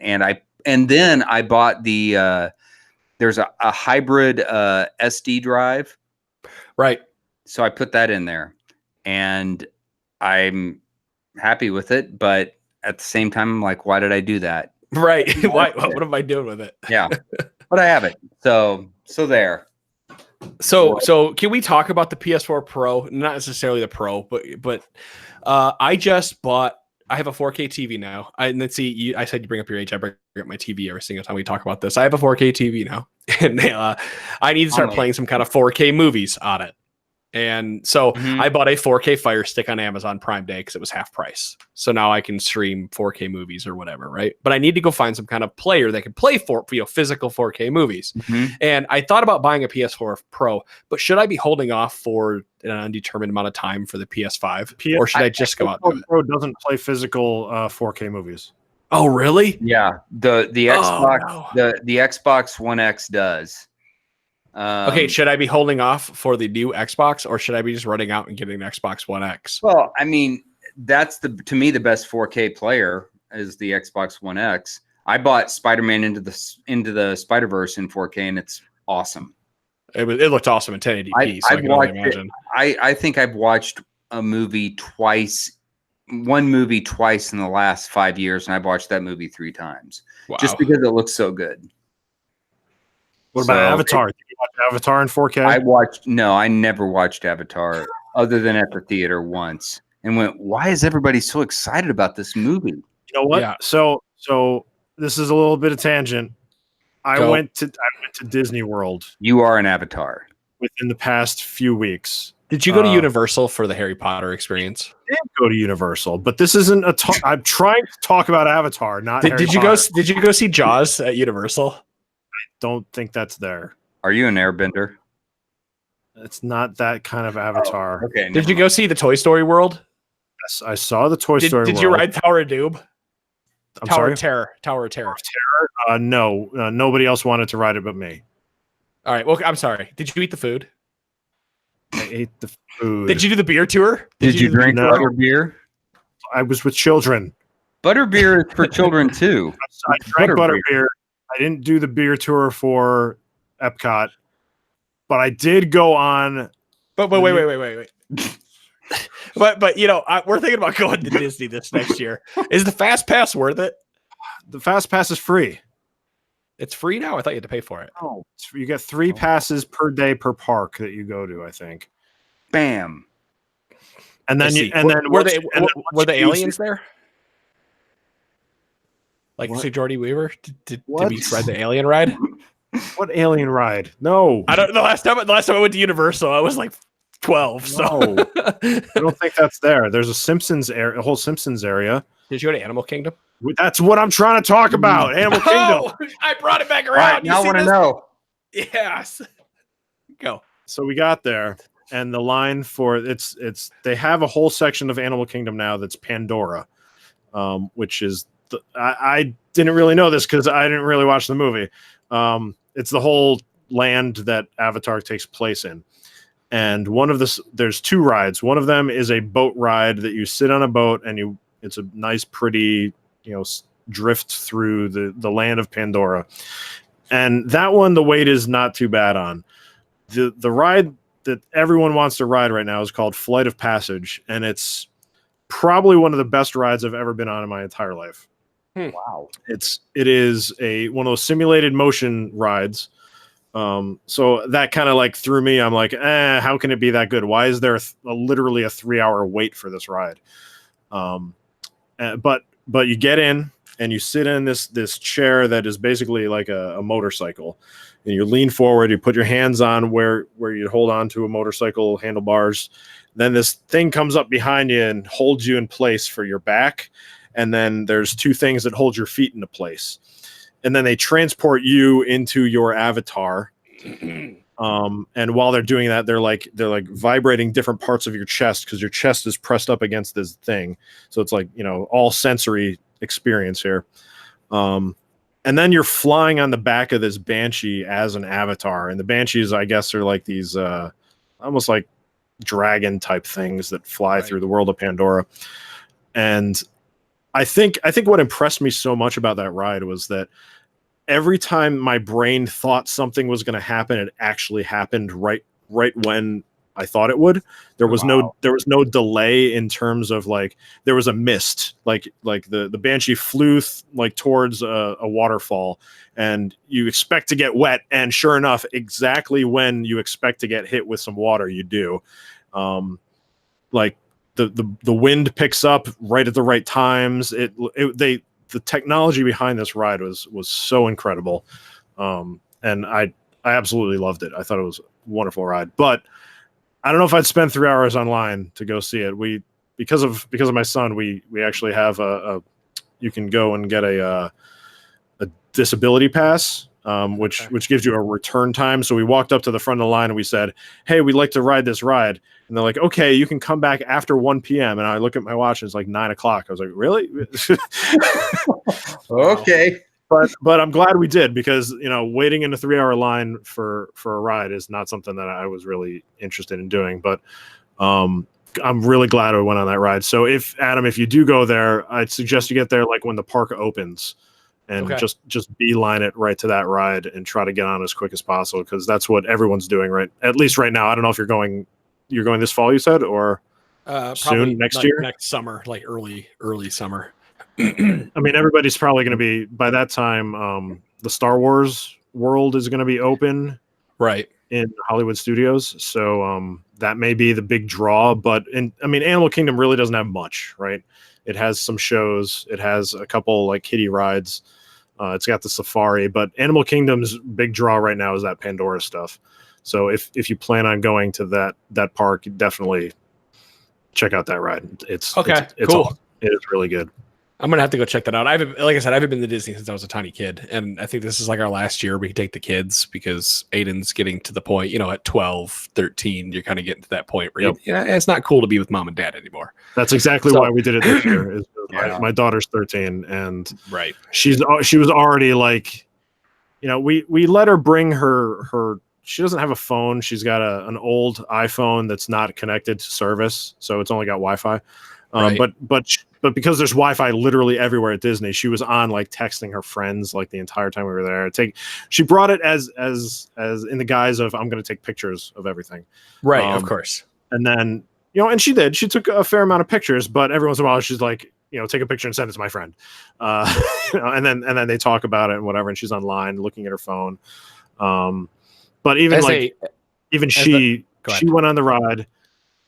And then I bought there's a hybrid SD drive. Right. So I put that in there, and I'm happy with it. But at the same time, I'm like, why did I do that? Right. Why? What am I doing with it? Yeah. But I have it. So there. So can we talk about the PS4 Pro? Not necessarily the Pro, but I just bought. I have a 4K TV now. And let's see. I said you bring up your age. I bring up my TV every single time we talk about this. I have a 4K TV now, and I need to start playing some kind of 4K movies on it. And so I bought a 4K Fire Stick on Amazon Prime Day because it was half price. So now I can stream 4K movies or whatever, right? But I need to go find some kind of player that can play physical 4K movies. And I thought about buying a PS4 Pro, but should I be holding off for an undetermined amount of time for the PS5, or should I just go out? Pro doesn't play physical 4K movies. Oh, really? Yeah. The Xbox the Xbox One X does. Okay, should I be holding off for the new Xbox, or should I be just running out and getting an Xbox One X? Well, I mean, that's to me the best 4K player is the Xbox One X. I bought Spider-Man into the Spider-Verse in 4K, and it's awesome. It looked awesome in 1080p. So I can only imagine. I think I've watched one movie twice in the last 5 years, and I've watched that movie 3 times just because it looks so good. What about Avatar? Did you watch Avatar in 4K? I never watched Avatar other than at the theater once, and went, why is everybody so excited about this movie? You know what? Yeah. So this is a little bit of tangent. I went to Disney World. You are an Avatar. Within the past few weeks. Did you go to Universal for the Harry Potter experience? I did go to Universal, but this isn't I'm trying to talk about Avatar, not Harry Potter. Did you go see Jaws at Universal? Don't think that's there. Are you an airbender? It's not that kind of Avatar. Okay. Did you go see the Toy Story World? Yes, I saw the Toy Story. Did you World. ride Tower of Doom? I'm Tower sorry. of Terror. Tower of Terror. No, nobody else wanted to ride it but me. All right. Well, I'm sorry. Did you eat the food? I ate the food. Did you do the beer tour? Did you do the drink No. butter beer? I was with children. Butter beer is for children too. I drank butter beer. I didn't do the beer tour for Epcot, but I did go on. But wait. but you know, we're thinking about going to Disney this next year. Is the Fast Pass worth it? The Fast Pass is free. It's free now. I thought you had to pay for it. Oh, you get 3 passes per day per park that you go to. I think. Bam. And then were the aliens there? Like What? Sigourney Weaver? Did What? we ride the alien ride? What alien ride? No, I don't. The last time I went to Universal, I was like 12. So No. I don't think that's there. There's a Simpsons area, a whole Simpsons area. did you go to Animal Kingdom? That's what I'm trying to talk about. Animal Kingdom. Oh, I brought it back All around. right, now I want to this? know. Yes. Go. So we got there, and the line for it's they have a whole section of Animal Kingdom now that's Pandora, which is I didn't really know this because I didn't really watch the movie. It's the whole land that Avatar takes place in, and there's 2 rides. One of them is a boat ride that you sit on a boat and it's a nice, pretty, drift through the land of Pandora, and that one the wait is not too bad on. The ride that everyone wants to ride right now is called Flight of Passage, and it's probably one of the best rides I've ever been on in my entire life. Wow. It is one of those simulated motion rides. So that kind of like threw me. I'm like, how can it be that good? Why is there literally a 3-hour wait for this ride? But you get in and you sit in this chair that is basically like a motorcycle, and you lean forward, you put your hands on where you hold on to a motorcycle handlebars. Then this thing comes up behind you and holds you in place for your back. And then there's 2 things that hold your feet into place. And then they transport you into your avatar. And while they're doing that, they're like vibrating different parts of your chest because your chest is pressed up against this thing. So it's like, all sensory experience here. And then you're flying on the back of this Banshee as an avatar. And the Banshees, I guess, are like these almost like dragon type things that fly through the world of Pandora. And I think what impressed me so much about that ride was that every time my brain thought something was going to happen, it actually happened right when I thought it would. There was no delay in terms of like there was a mist, like the Banshee flew towards a waterfall, and you expect to get wet, and sure enough, exactly when you expect to get hit with some water, you do. The wind picks up right at the right times. The technology behind this ride was so incredible, and I absolutely loved it. I thought it was a wonderful ride, but I don't know if I'd spend 3 hours online to go see it. Because of my son, we actually have you can go and get a disability pass, which gives you a return time. So we walked up to the front of the line and we said, "Hey, we'd like to ride this ride." And they're like, "Okay, you can come back after 1 p.m." And I look at my watch and it's like 9 o'clock. I was like, "Really?" Okay. But I'm glad we did, because waiting in a 3-hour line for a ride is not something that I was really interested in doing. But I'm really glad I went on that ride. So if you do go there, I'd suggest you get there like when the park opens, and just beeline it right to that ride and try to get on as quick as possible, because that's what everyone's doing at least right now. I don't know if you're going this fall, you said, or soon next year, next summer, like early summer. I mean, everybody's probably going to be by that time. The Star Wars world is going to be open, right, in Hollywood Studios. So that may be the big draw. But Animal Kingdom really doesn't have much, right? It has some shows. It has a couple like kiddie rides. It's got the safari, but Animal Kingdom's big draw right now is that Pandora stuff. So if you plan on going to that park, definitely check out that ride. It's okay. it's cool. awesome. It is really good. I'm gonna have to go check that out. Like I said, I haven't been to Disney since I was a tiny kid, and I think this is like our last year we can take the kids because Aiden's getting to the point, at 12, 13, you're kind of getting to that point where it's not cool to be with mom and dad anymore. That's exactly why we did it this year. Is Yeah. my daughter's 13, and Right. she was already like, we let her bring her. She doesn't have a phone. She's got an old iPhone that's not connected to service, so it's only got Wi-Fi. Right. But because there's Wi-Fi literally everywhere at Disney, she was on like texting her friends like the entire time we were there. She brought it as in the guise of I'm going to take pictures of everything. Right, of course. And then and she did. She took a fair amount of pictures, but every once in a while she's like, take a picture and send it to my friend. And then they talk about it and whatever. And she's online looking at her phone. But even she went on the ride.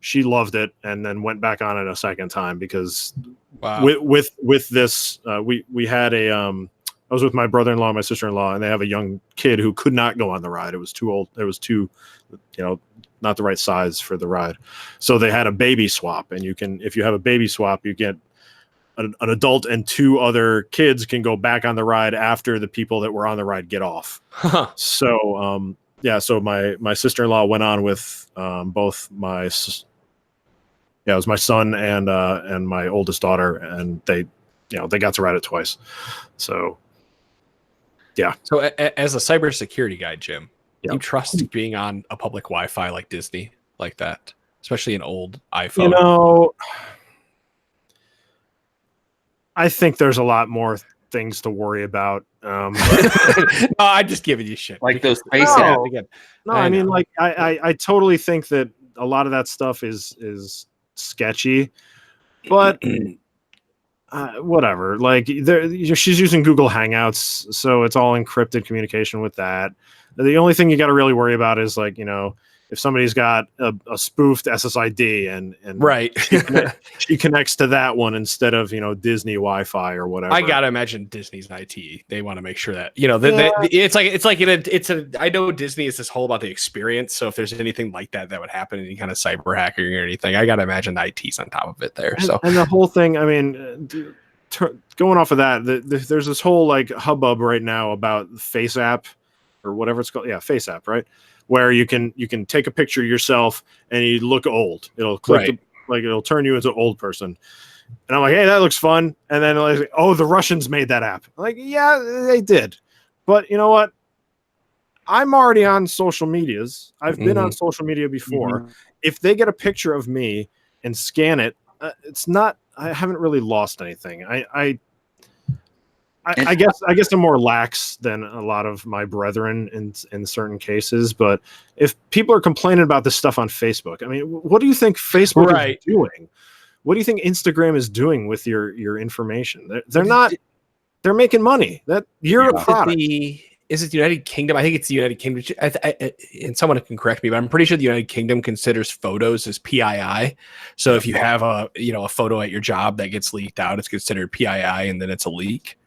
She loved it and then went back on it a second time because with this, we had I was with my brother-in-law, my sister-in-law, and they have a young kid who could not go on the ride. It was too old. It was too, not the right size for the ride. So they had a baby swap, and if you have a baby swap, you get an adult and two other kids can go back on the ride after the people that were on the ride get off. So, so my sister-in-law went on with both it was my son and my oldest daughter, and they got to ride it twice. So, yeah. So as a cybersecurity guy, Jim, you trust being on a public Wi-Fi like Disney like that, especially an old iPhone? I think there's a lot more things to worry about. No, I'm just giving you shit. Like those space apps. Again. No, I mean, like I totally think that a lot of that stuff is sketchy, but whatever. Like she's using Google Hangouts, so it's all encrypted communication with that. The only thing you got to really worry about is like if somebody's got a spoofed SSID and right, she connects to that one instead of Disney Wi-Fi or whatever. I gotta imagine Disney's IT. They want to make sure that it's I know Disney is this whole about the experience. So if there's anything like that would happen, any kind of cyber hacking or anything, I gotta imagine the IT's on top of it there. And the whole thing. I mean, going off of that, there's this whole like hubbub right now about Face App or whatever it's called. Yeah, Face App, right? Where you can take a picture of yourself and you look old. It'll click it'll turn you into an old person. And I'm like, hey, that looks fun. And then like, oh, the Russians made that app. I'm like, yeah, they did. But you know what? I'm already on social medias. I've been on social media before. If they get a picture of me and scan it, it's not. I haven't really lost anything. I guess I'm more lax than a lot of my brethren in certain cases. But if people are complaining about this stuff on Facebook, I mean, what do you think Facebook is doing? What do you think Instagram is doing with your information? They're not. They're making money. That you're a product. Is it the United Kingdom? I think it's the United Kingdom. And someone can correct me, but I'm pretty sure the United Kingdom considers photos as PII. So if you have a photo at your job that gets leaked out, it's considered PII, and then it's a leak.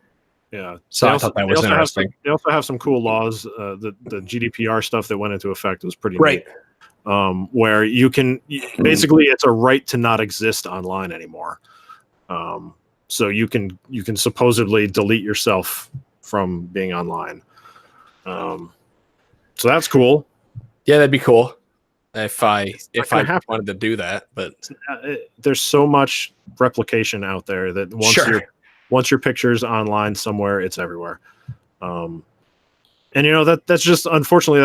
Yeah. So I thought that was interesting. They also have some cool laws. The GDPR stuff that went into effect was pretty neat. Where you can basically it's a right to not exist online anymore. So you can supposedly delete yourself from being online. So that's cool. Yeah, that'd be cool if I wanted to do that. But there's so much replication out there that once your picture's online somewhere, it's everywhere. And that's just unfortunately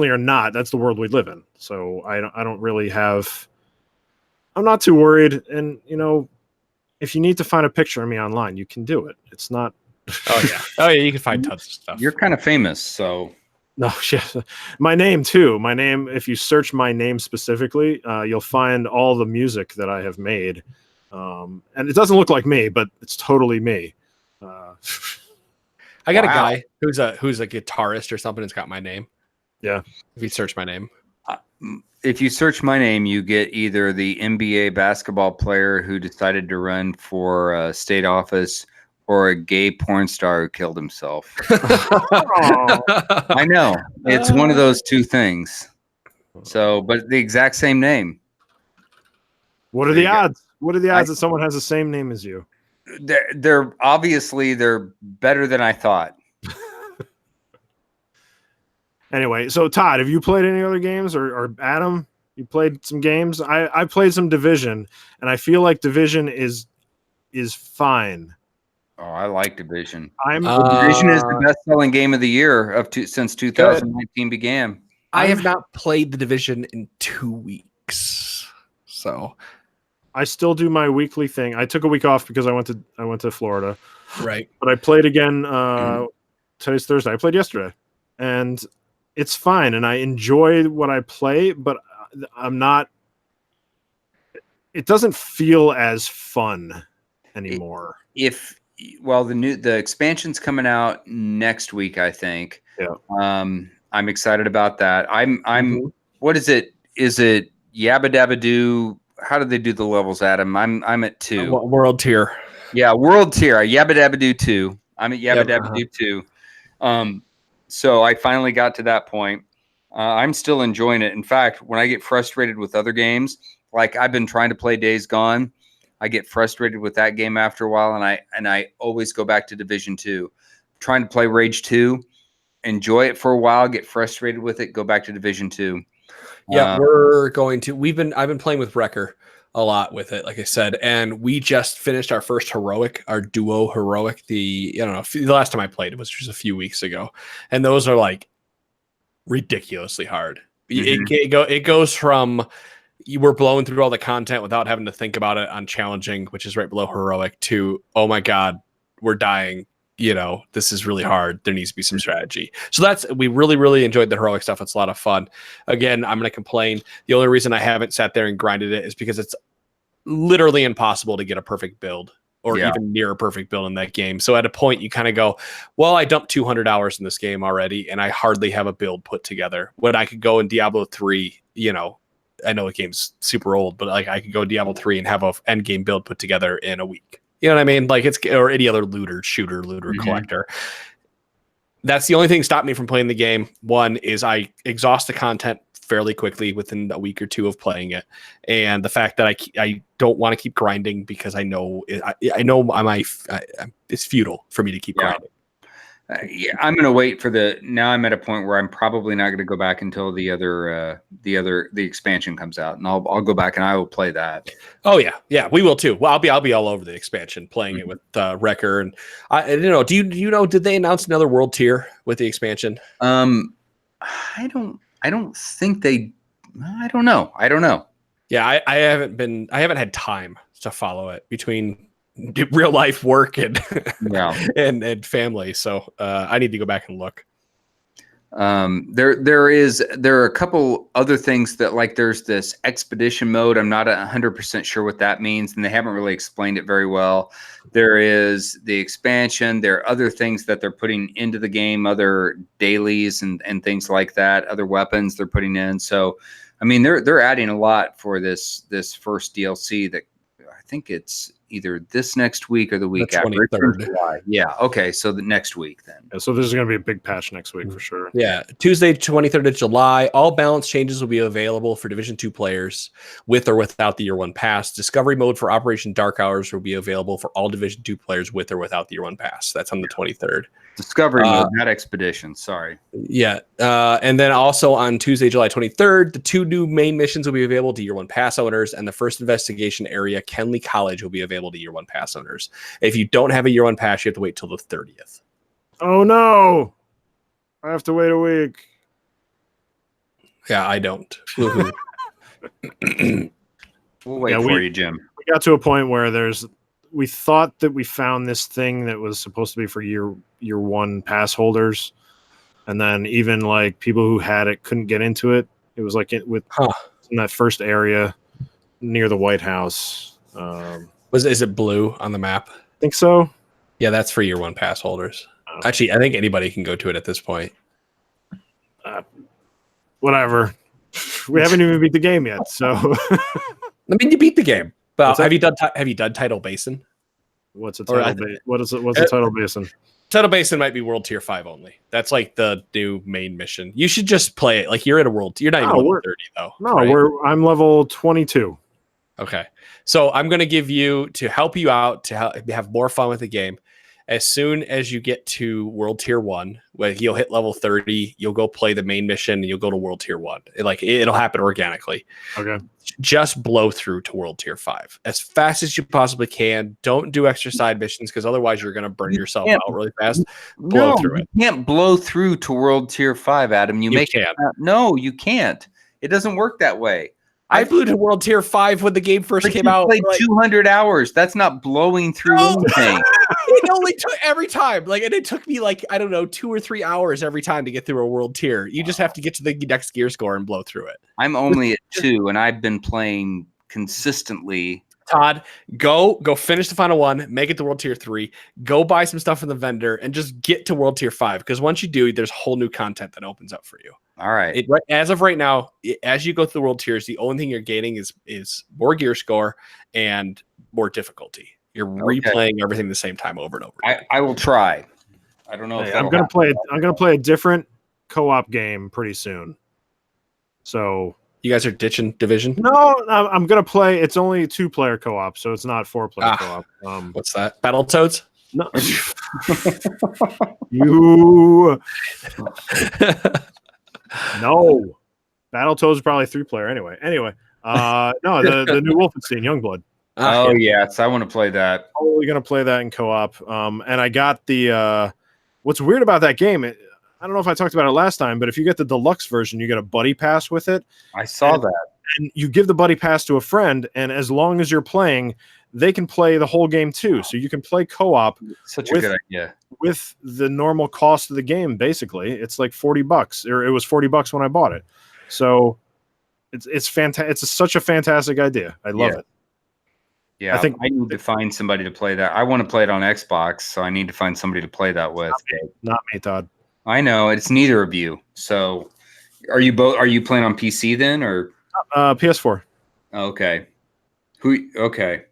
or not, that's the world we live in. So I don't really I'm not too worried. And if you need to find a picture of me online, you can do it. It's not. Oh yeah, you can find tons of stuff. You're kind of famous, so. No, yeah. My name too. My name. If you search my name specifically, you'll find all the music that I have made. And it doesn't look like me, but it's totally me. I got a guy who's a guitarist or something. It's got my name. Yeah. If you search my name. If you search my name, you get either the NBA basketball player who decided to run for state office or a gay porn star who killed himself. I know. It's one of those two things. So, but the exact same name. What are the odds? What are the odds that someone has the same name as you? they're obviously they're better than I thought. Anyway, so Todd, have you played any other games, or Adam? You played some games. I played some Division, and I feel like Division is fine. Oh, I like Division. Division is the best-selling game of the year since 2019 began. I have not played the Division in 2 weeks, so I still do my weekly thing. I took a week off because I went to Florida, right. but I played again. Today's Thursday. I played yesterday, and it's fine, and I enjoy what I play, but I'm not. It doesn't feel as fun anymore. The expansion's coming out next week, I think. Yeah. I'm excited about that. What is it? Is it Yabba Dabba Doo? How do they do the levels, Adam? I'm at 2. World tier. Yeah, world tier. Yabba Dabba Doo 2. I'm at Yabba Dabba Doo 2. So I finally got to that point. I'm still enjoying it. In fact, when I get frustrated with other games, like I've been trying to play Days Gone, I get frustrated with that game after a while, and I always go back to Division 2. Trying to play Rage 2, enjoy it for a while, get frustrated with it, go back to Division 2. Yeah, I've been playing with Wrecker a lot with it, like I said, and we just finished our first heroic, our duo heroic. The last time I played it was just a few weeks ago, and those are like ridiculously hard. It goes from you were blowing through all the content without having to think about it on challenging, which is right below heroic, to oh my god, we're dying. This is really hard. There needs to be some strategy. So we really, really enjoyed the heroic stuff. It's a lot of fun. Again, I'm going to complain. The only reason I haven't sat there and grinded it is because it's literally impossible to get a perfect build or even near a perfect build in that game. So at a point you kind of go, well, I dumped 200 hours in this game already, and I hardly have a build put together. When I could go in Diablo 3, I know the game's super old, but like I could go Diablo 3 and have a end game build put together in a week. You know what I mean? Like or any other looter collector. That's the only thing stopped me from playing the game. One is I exhaust the content fairly quickly within a week or two of playing it, and the fact that I don't want to keep grinding because I know it's futile for me to keep grinding. I'm going to wait for now I'm at a point where I'm probably not going to go back until the expansion comes out, and I'll go back and I will play that. Oh yeah, we will too. Well, I'll be all over the expansion, playing it with Wrecker, and I don't know. Do you know? Did they announce another world tier with the expansion? I don't think they. I don't know. Yeah, I haven't had time to follow it between real life work and and family, so I need to go back and look. There are a couple other things that, like, there's this expedition mode. I'm not 100% sure what that means, and they haven't really explained it very well. There is the expansion. There are other things that they're putting into the game, other dailies and things like that, other weapons they're putting in. So I mean, they're adding a lot for this first DLC that I think it's either this next week or the week after. 23rd. Yeah. Okay. So the next week then. Yeah, so there's going to be a big patch next week for sure. Yeah. Tuesday, 23rd of July. All balance changes will be available for Division 2 players with or without the Year 1 pass. Discovery mode for Operation Dark Hours will be available for all Division 2 players with or without the Year 1 pass. That's on the 23rd. Discovery mode, not expedition. Sorry. Yeah. And then also on Tuesday, July 23rd, the 2 new main missions will be available to Year 1 pass owners, and the first investigation area, Kenley College, will be available to Year 1 pass owners. If you don't have a Year 1 pass, you have to wait till the 30th. Oh no! I have to wait a week. Yeah, I don't. Woohoo. We'll wait for you, Jim. We got to a point where we thought that we found this thing that was supposed to be for year 1 pass holders, and then even like people who had it couldn't get into it. It was like in that first area near the White House. Is it blue on the map? I think so. Yeah, that's for Year 1 pass holders. Actually, I think anybody can go to it at this point. Whatever. We haven't even beat the game yet, so. I mean, you beat the game. But have you done Tidal Basin? What's a Tidal Basin? What's a Tidal Basin? Tidal Basin might be World Tier 5 only. That's like the new main mission. You should just play it. Like, you're at a world. You're not even level 30 though. No, right? I'm level 22. Okay. So I'm going to give you, to help you out, to have more fun with the game. As soon as you get to World Tier 1, where you'll hit level 30, you'll go play the main mission and you'll go to World Tier 1. It'll happen organically. Okay. Just blow through to World Tier 5 as fast as you possibly can. Don't do extra side missions because otherwise you're going to burn yourself out really fast. Blow through it. You can't blow through to World Tier 5, Adam. You make can. No, you can't. It doesn't work that way. I blew to World Tier 5 when the game first came out. Played 200 hours. That's not blowing through anything. It only took every time. And it took me 2 or 3 hours every time to get through a world tier. You just have to get to the next gear score and blow through it. I'm only at 2, and I've been playing consistently. Todd, go finish the final one, make it to World Tier 3, go buy some stuff from the vendor, and just get to World Tier 5. Because once you do, there's whole new content that opens up for you. All right. As of right now, as you go through the world tiers, the only thing you're gaining is more gear score and more difficulty. You're replaying everything the same time over and over again. I will try. I don't know if I'm gonna play a different co-op game pretty soon. So you guys are ditching Division? No, I'm gonna play. It's only 2-player co-op, so it's not 4-player co-op. What's that? Battletoads? No. You. No. Battletoads is probably 3-player anyway. No, the new Wolfenstein Youngblood. Oh yes, I want to play that. Totally gonna play that in co-op. And I got the what's weird about that game, I don't know if I talked about it last time, but if you get the deluxe version, you get a buddy pass with it. I saw that. And you give the buddy pass to a friend, and as long as you're playing, they can play the whole game too. So you can play co-op. Such a good idea. With the normal cost of the game, basically. It's like $40, or it was $40 when I bought it. So it's fantastic. It's such a fantastic idea. I love it. Yeah, I think I need to find somebody to play that. I want to play it on Xbox, so I need to find somebody to play that with. Not me, Todd. I know it's neither of you. So, are you playing on PC then, or PS4? Okay. Okay.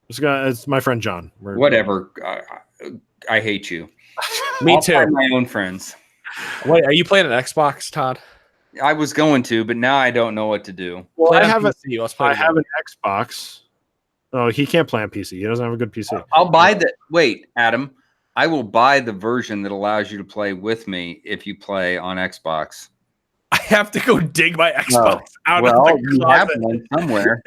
It's my friend John. Whatever. I hate you. Me too. Find my own friends. Wait, are you playing an Xbox, Todd? I was going to, but now I don't know what to do. Well, I have an Xbox. Oh, he can't play on PC. He doesn't have a good PC. I'll buy the. Wait, Adam. I will buy the version that allows you to play with me if you play on Xbox. I have to go dig my Xbox out of the you have one somewhere.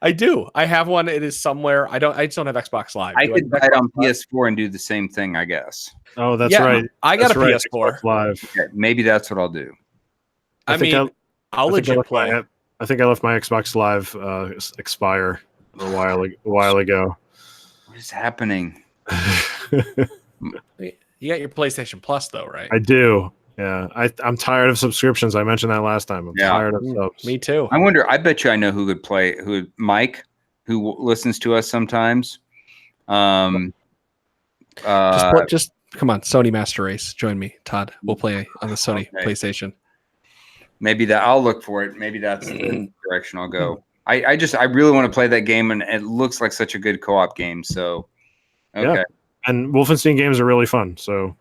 I do. I have one. It is somewhere. I just don't have Xbox Live. I could buy it on PS4 and do the same thing, I guess. Oh, that's right. I got a PS4 Live. Okay, maybe that's what I'll do. I'll legit play. I think I left my Xbox Live expire a while ago. What is happening? You got your PlayStation Plus though, right? I do. Yeah, I'm tired of subscriptions. I mentioned that last time. I'm tired of subs. Me too. I wonder. I bet you I know who would play. Mike, who listens to us sometimes. Just come on, Sony Master Race. Join me, Todd. We'll play on the Sony PlayStation. Maybe that I'll look for it. Maybe that's the direction I'll go. I really want to play that game, and it looks like such a good co-op game. So, okay. Yeah. And Wolfenstein games are really fun. So,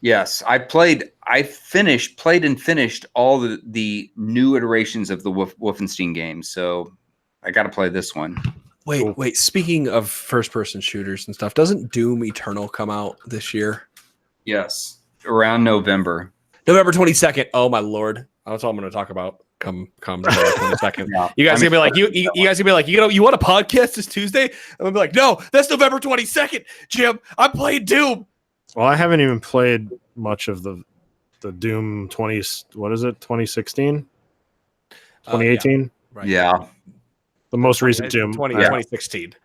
yes, played and finished all the new iterations of the Wolfenstein games. So, I got to play this one. Wait. Speaking of first-person shooters and stuff, doesn't Doom Eternal come out this year? Yes, around November 22nd. Oh my lord, that's all I'm going to talk about. Come November 22nd. You guys gonna be like, you guys gonna be like, you want a podcast this Tuesday? I'm gonna be like, no, that's November 22nd, Jim. I'm playing Doom. Well, I haven't even played much of the Doom 2016, 2018. Right. Yeah. The most recent Doom. 2016.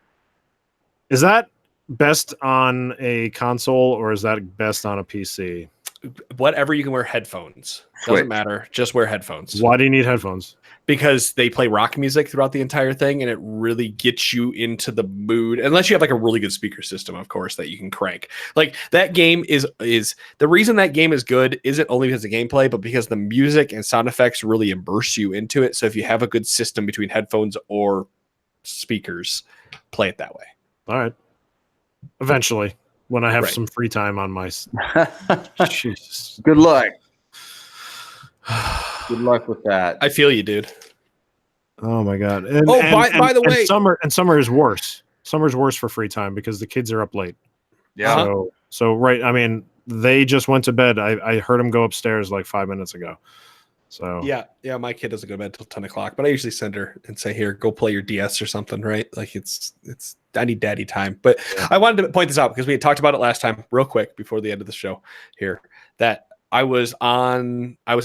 Is that best on a console or is that best on a PC? Whatever, you can wear headphones. Doesn't matter. Just wear headphones. Why do you need headphones? Because they play rock music throughout the entire thing, and it really gets you into the mood. Unless you have like a really good speaker system, of course, that you can crank. Like that game is the reason that game is good isn't only because of gameplay, but because the music and sound effects really immerse you into it. So if you have a good system between headphones or speakers, play it that way. All right. Eventually, when I have some free time on my Jesus. Good luck. Good luck with that. I feel you, dude. Oh my god! And, by the way, summer is worse. Summer's worse for free time because the kids are up late. Yeah. So right. I mean, they just went to bed. I heard them go upstairs like 5 minutes ago. So yeah. My kid doesn't go to bed till 10 o'clock, but I usually send her and say, "Here, go play your DS or something." Right? Like it's. I need daddy time. But I wanted to point this out because we had talked about it last time, real quick before the end of the show. Here, that I was on my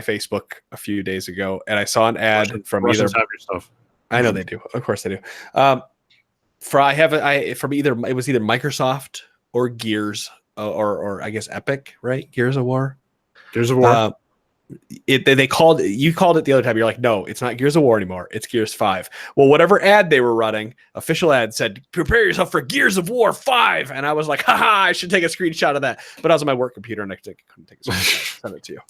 Facebook a few days ago, and I saw an ad from either. Have your stuff. I know they do. Of course they do. From either it was either Microsoft or Gears or I guess Epic, right? Gears of War. Gears of War. They called it the other time. You're like, no, it's not Gears of War anymore. It's Gears 5. Well, whatever ad they were running, official ad said, "Prepare yourself for Gears of War 5." And I was like, haha, I should take a screenshot of that. But I was on my work computer and I couldn't take a screenshot. Send it to you.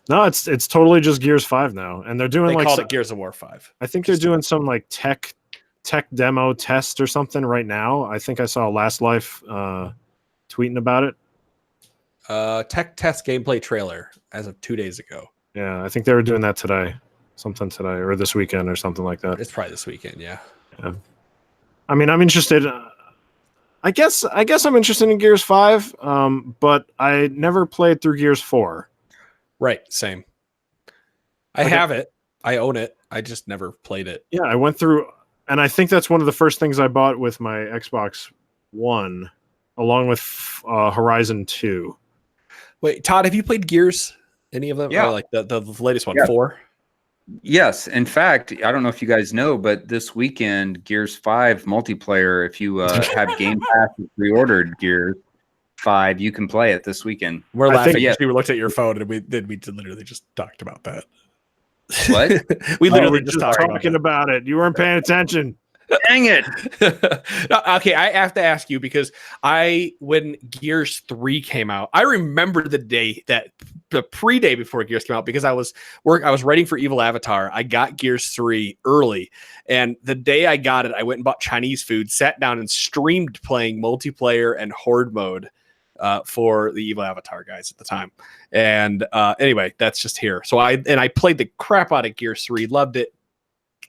No, it's totally just Gears 5 now, and they're doing They like called it Gears of War 5. I think they're doing some like tech demo test or something right now. I think I saw Last Life tweeting about it. Tech test gameplay trailer as of 2 days ago. Yeah, I think they were doing that today, or this weekend or something like that. It's probably this weekend, yeah. I mean, I'm interested. I guess I'm interested in Gears 5, but I never played through Gears 4. Right, same. I have it. I own it. I just never played it. Yeah, I went through, and I think that's one of the first things I bought with my Xbox One, along with Horizon 2. Wait, Todd, have you played Gears? Any of them? Yeah. Or like the latest one, Yeah. 4? Yes. In fact, I don't know if you guys know, but this weekend, Gears 5 multiplayer, if you have Game Pass and pre-ordered Gears 5, you can play it this weekend. We're I laughing think- because we looked at your phone and we literally just talked about that. What? we Oh, literally we're just just talked talking about it. You weren't paying attention. Dang it. No, okay, I have to ask you because when Gears 3 came out, I remember the pre-day before Gears came out because I was writing for Evil Avatar. I got Gears 3 early, and the day I got it, I went and bought Chinese food, sat down and streamed playing multiplayer and horde mode for the Evil Avatar guys at the time. And anyway, that's just here. So I played the crap out of Gears 3, loved it.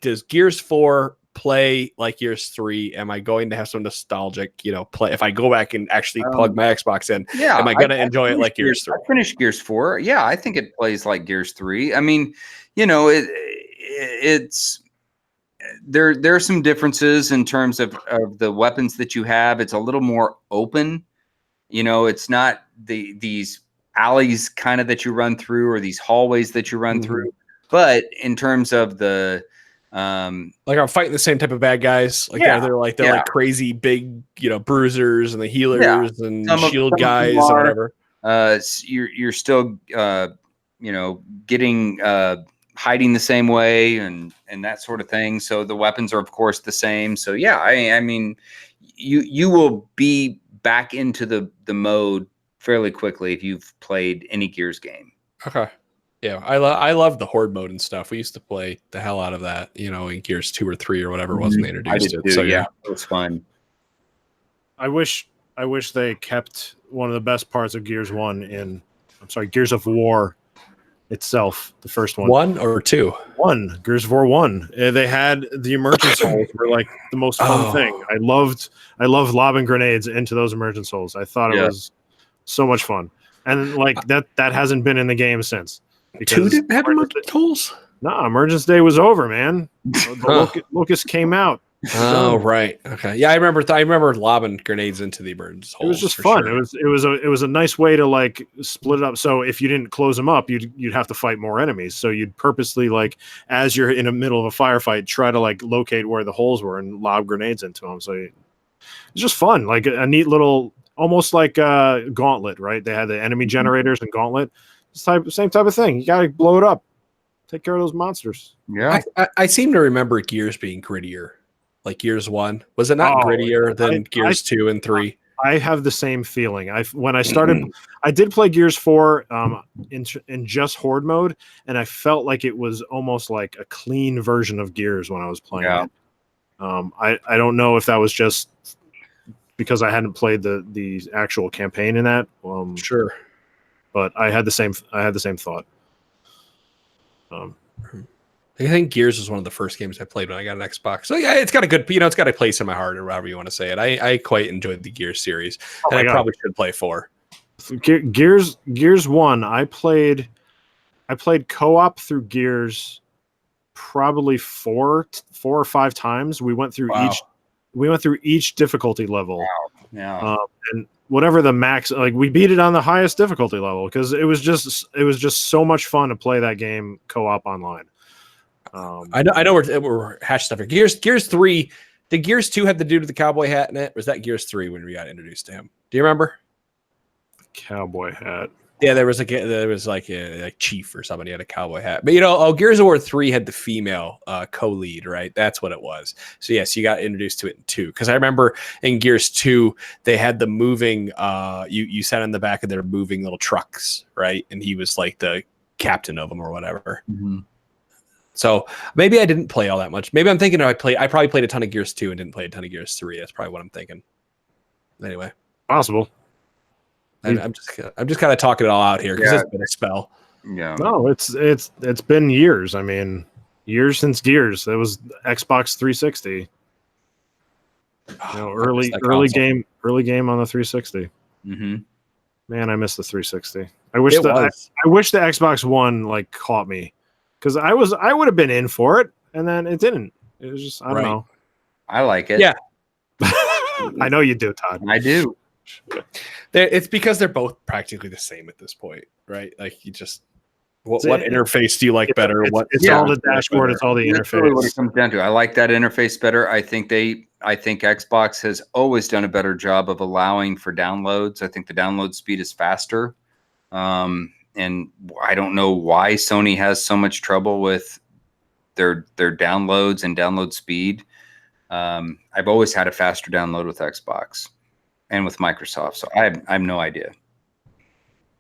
Does Gears 4 play like Gears 3? Am I going to have some nostalgic, play if I go back and actually plug my Xbox in? Yeah. Am I going to enjoy it like Gears 3? I finished Gears 4. Yeah, I think it plays like Gears 3. I mean, it's there are some differences in terms of the weapons that you have. It's a little more open. It's not these alleys kind of that you run through or these hallways that you run through. But in terms of the like I'm fighting the same type of bad guys. Like they're like crazy big, bruisers and the healers and shield guys and whatever. You're still getting hiding the same way and that sort of thing. So the weapons are of course the same. So yeah, I mean you will be back into the mode fairly quickly if you've played any Gears game. Okay. Yeah, I love the horde mode and stuff. We used to play the hell out of that, in Gears 2 or 3 or whatever it was when they introduced it. Too, so yeah, it was fun. I wish they kept one of the best parts of Gears Gears of War itself, the first one. 1 or 2? 1, Gears of War 1. They had the immersion souls were like the most fun thing. I loved lobbing grenades into those immersion souls. I thought it was so much fun. And like that hasn't been in the game since. 2 didn't have immersion souls? No, Emergence Day was over, man. The Locust came out. Oh, right. Okay. Yeah, I remember lobbing grenades into the emergence holes. It was just fun. Sure. It was a nice way to like split it up. So if you didn't close them up, you'd have to fight more enemies. So you'd purposely like as you're in the middle of a firefight, try to like locate where the holes were and lob grenades into them. So it's just fun, like a neat little, almost like Gauntlet, right? They had the enemy generators and Gauntlet. Same type of thing. You gotta blow it up, take care of those monsters. Yeah, I seem to remember Gears being grittier. Like Gears 1, was it not grittier than Gears 2 and 3? I have the same feeling. When I started, I did play Gears 4 in just horde mode, and I felt like it was almost like a clean version of Gears when I was playing it. I don't know if that was just because I hadn't played the actual campaign in that. Sure, but I had the same thought. I think Gears was one of the first games I played when I got an Xbox. So yeah, it's got a good, it's got a place in my heart, or however you want to say it. I quite enjoyed the Gears series, and I probably should play 4. Gears 1, I played co-op through Gears probably four or 5 times. We went through each difficulty level. Wow. Yeah. And whatever the max, like we beat it on the highest difficulty level because it was just so much fun to play that game co-op online. I know we're hash stuff here. Gears 3. Did Gears 2 have the dude with the cowboy hat in it? Or was that Gears 3 when we got introduced to him? Do you remember? Cowboy hat. Yeah, there was like a chief or somebody had a cowboy hat. But Gears of War 3 had the female co-lead, right? That's what it was. So yes, you got introduced to it in 2. Because I remember in Gears 2, they had the moving you sat in the back of their moving little trucks, right? And he was like the captain of them or whatever. Mm-hmm. So maybe I didn't play all that much. Maybe I'm thinking I probably played a ton of Gears 2 and didn't play a ton of Gears 3. That's probably what I'm thinking. Anyway. Possible. I'm just kind of talking it all out here because it's been a spell. Yeah. No, it's been years. I mean, years since Gears. It was Xbox 360. Early game on the 360. Mm-hmm. Man, I miss the 360. I wish the Xbox One like caught me because I would have been in for it, and then it didn't. It was just I don't know. I like it. Yeah. I know you do, Todd. I do. It's because they're both practically the same at this point, right? Like you just what interface do you like better? It's all the dashboard. It's all the interface. Really what it comes down to. I like that interface better. I think Xbox has always done a better job of allowing for downloads. I think the download speed is faster, and I don't know why Sony has so much trouble with their downloads and download speed. I've always had a faster download with Xbox and with Microsoft, so I have no idea.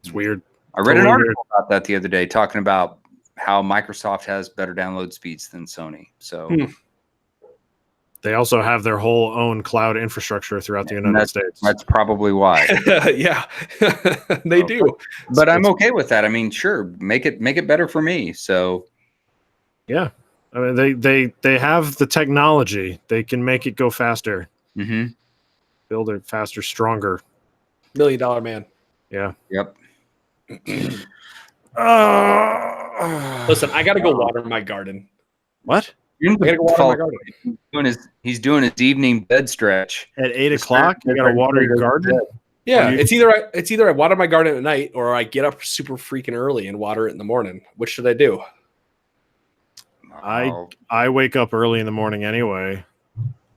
It's weird. I read an article about that the other day talking about how Microsoft has better download speeds than Sony. So they also have their whole own cloud infrastructure throughout the United States. That's probably why. Yeah, they do. But I'm okay with that. I mean, sure, make it better for me. So yeah, I mean they have the technology. They can make it go faster. Mm-hmm. Build it faster, stronger. $1 Million Man. Yeah. Yep. Listen, I gotta go water my garden. What? I gotta go water my garden. He's doing his evening bed stretch at 8 o'clock. You gotta water your garden. Yeah, it's either I water my garden at night or I get up super freaking early and water it in the morning. Which should I do? I wake up early in the morning anyway.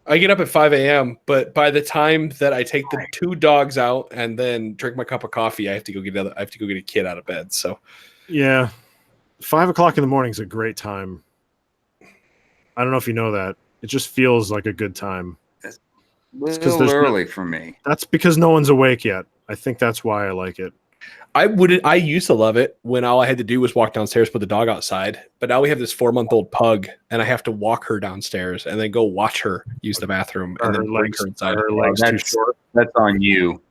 I get up at 5 a.m., but by the time that I take the 2 dogs out and then drink my cup of coffee, I have to go get a kid out of bed. So, yeah, 5 o'clock in the morning is a great time. I don't know if you know that. It just feels like a good time. It's a little early for me. That's because no one's awake yet. I think that's why I like it. I used to love it when all I had to do was walk downstairs, put the dog outside. But now we have this 4-month-old pug, and I have to walk her downstairs and then go watch her use the bathroom and then bring her inside. Her legs too short. That's on you.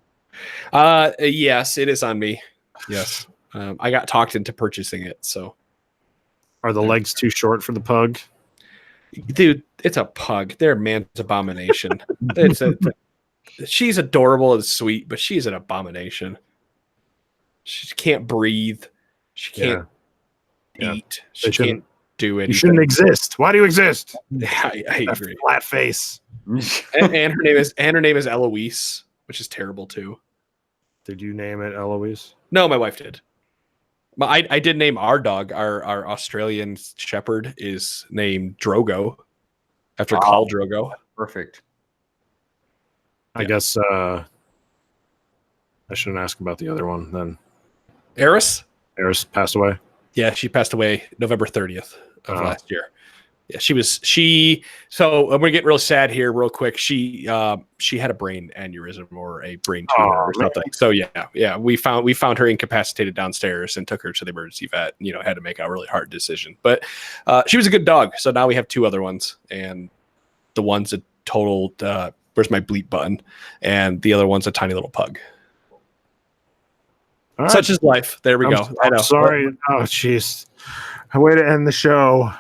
Yes, it is on me. Yes, I got talked into purchasing it. So, are the legs too short for the pug? Dude, it's a pug. They're a man's abomination. She's adorable and sweet, but she's an abomination. She can't breathe. She can't eat. She can't do anything. You shouldn't exist. Why do you exist? I agree. Flat face. and her name is Eloise, which is terrible too. Did you name it Eloise? No, my wife did. I did name our dog. Our Australian Shepherd is named Drogo, after Khal Drogo. Perfect. I guess I shouldn't ask about the other one then. Eris passed away. Yeah, she passed away November 30th of last year. Yeah, so I'm gonna get real sad here real quick. She had a brain aneurysm or a brain tumor or something. Man. So yeah, we found her incapacitated downstairs and took her to the emergency vet. Had to make a really hard decision. But she was a good dog. So now we have 2 other ones, and the one's a total where's my bleep button, and the other one's a tiny little pug. Right. Such is life. There we go. I know. Sorry. Oh, jeez. A way to end the show.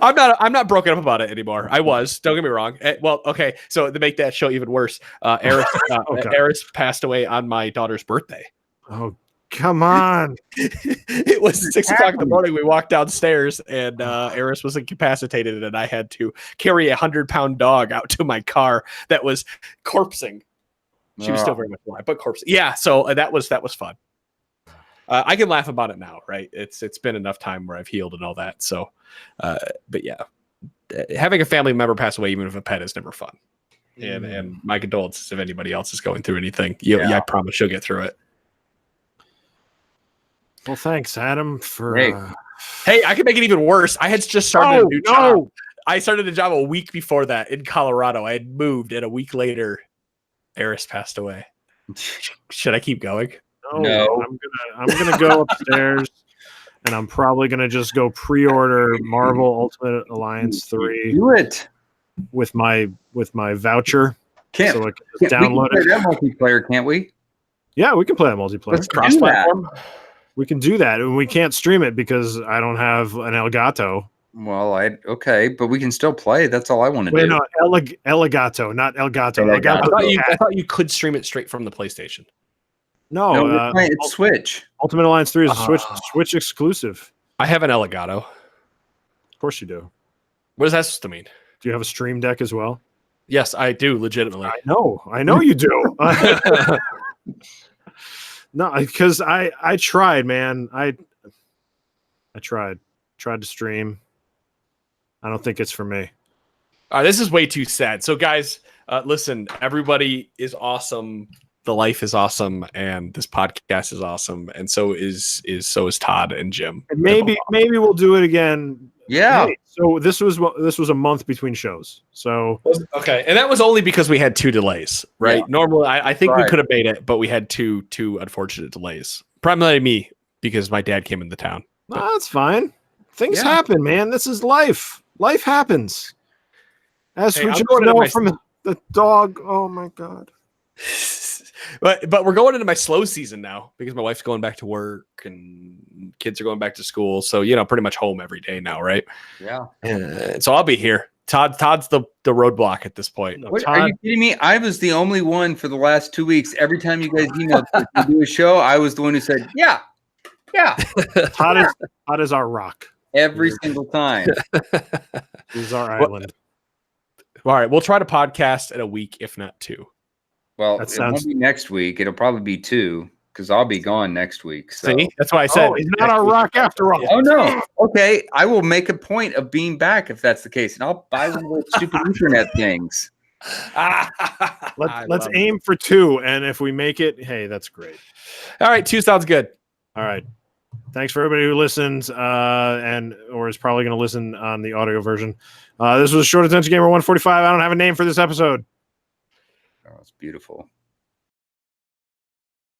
I'm not broken up about it anymore. I was. Don't get me wrong. Well, okay. So to make that show even worse, Eris, Okay. Eris passed away on my daughter's birthday. Oh, come on. It was 6 o'clock in the morning. We walked downstairs, and Eris was incapacitated, and I had to carry a 100-pound dog out to my car that was corpsing. She was still very much alive, but corpsing. Yeah. So that was fun. I can laugh about it now, right? It's been enough time where I've healed and all that. So, but yeah, having a family member pass away, even if a pet, is never fun. And my condolences if anybody else is going through anything. Yeah, I promise you'll get through it. Well, thanks, Adam. For hey, I can make it even worse. I had just started a new job. I started a job a week before that in Colorado. I had moved, and a week later, Eris passed away. Should I keep going? No. I'm gonna go upstairs, and I'm probably gonna just go pre-order Marvel Ultimate Alliance 3. Do it with my voucher. Can't so I can just download we can play that multiplayer, can't we? Yeah, we can play that multiplayer. Let's cross-platform. We can do that, and we can't stream it because I don't have an Elgato. Well, okay, but we can still play. That's all I want to do. No, Elgato, not Elgato. I thought you could stream it straight from the PlayStation. No, it's Switch. Ultimate Alliance 3 is a Switch exclusive. I have an Elgato. Of course you do. What is that supposed to mean? Do you have a Stream Deck as well? Yes, I do, legitimately. I know you do. No, because I tried, man. I tried to stream. I don't think it's for me. This is way too sad. So, guys, listen. Everybody is awesome. The life is awesome, and this podcast is awesome, and so is Todd and Jim. And maybe we'll do it again. Yeah. Hey, so this was a month between shows. So okay, and that was only because we had 2 delays, right? Yeah. Normally, I think we could have made it, but we had two unfortunate delays. Primarily me, because my dad came into town. No, that's fine. Things happen, man. This is life. Life happens. As we just know from the dog. Oh my god. But we're going into my slow season now because my wife's going back to work and kids are going back to school. So, pretty much home every day now, right? Yeah. So I'll be here. Todd's the roadblock at this point. What, are you kidding me? I was the only one for the last 2 weeks. Every time you guys emailed to do a show, I was the one who said, yeah. Todd is our rock. Every single time. He's our island. All right. We'll try to podcast in a week, if not 2. Well, it won't be next week. It'll probably be 2 because I'll be gone next week. So. See, that's why I said he's not our rock after all. Oh no. Okay, I will make a point of being back if that's the case, and I'll buy one of those stupid internet things. Let's aim for 2, and if we make it, hey, that's great. All right, 2 sounds good. All right. Thanks for everybody who listens or is probably going to listen on the audio version. This was Short Attention Gamer 145. I don't have a name for this episode. Oh, it's beautiful.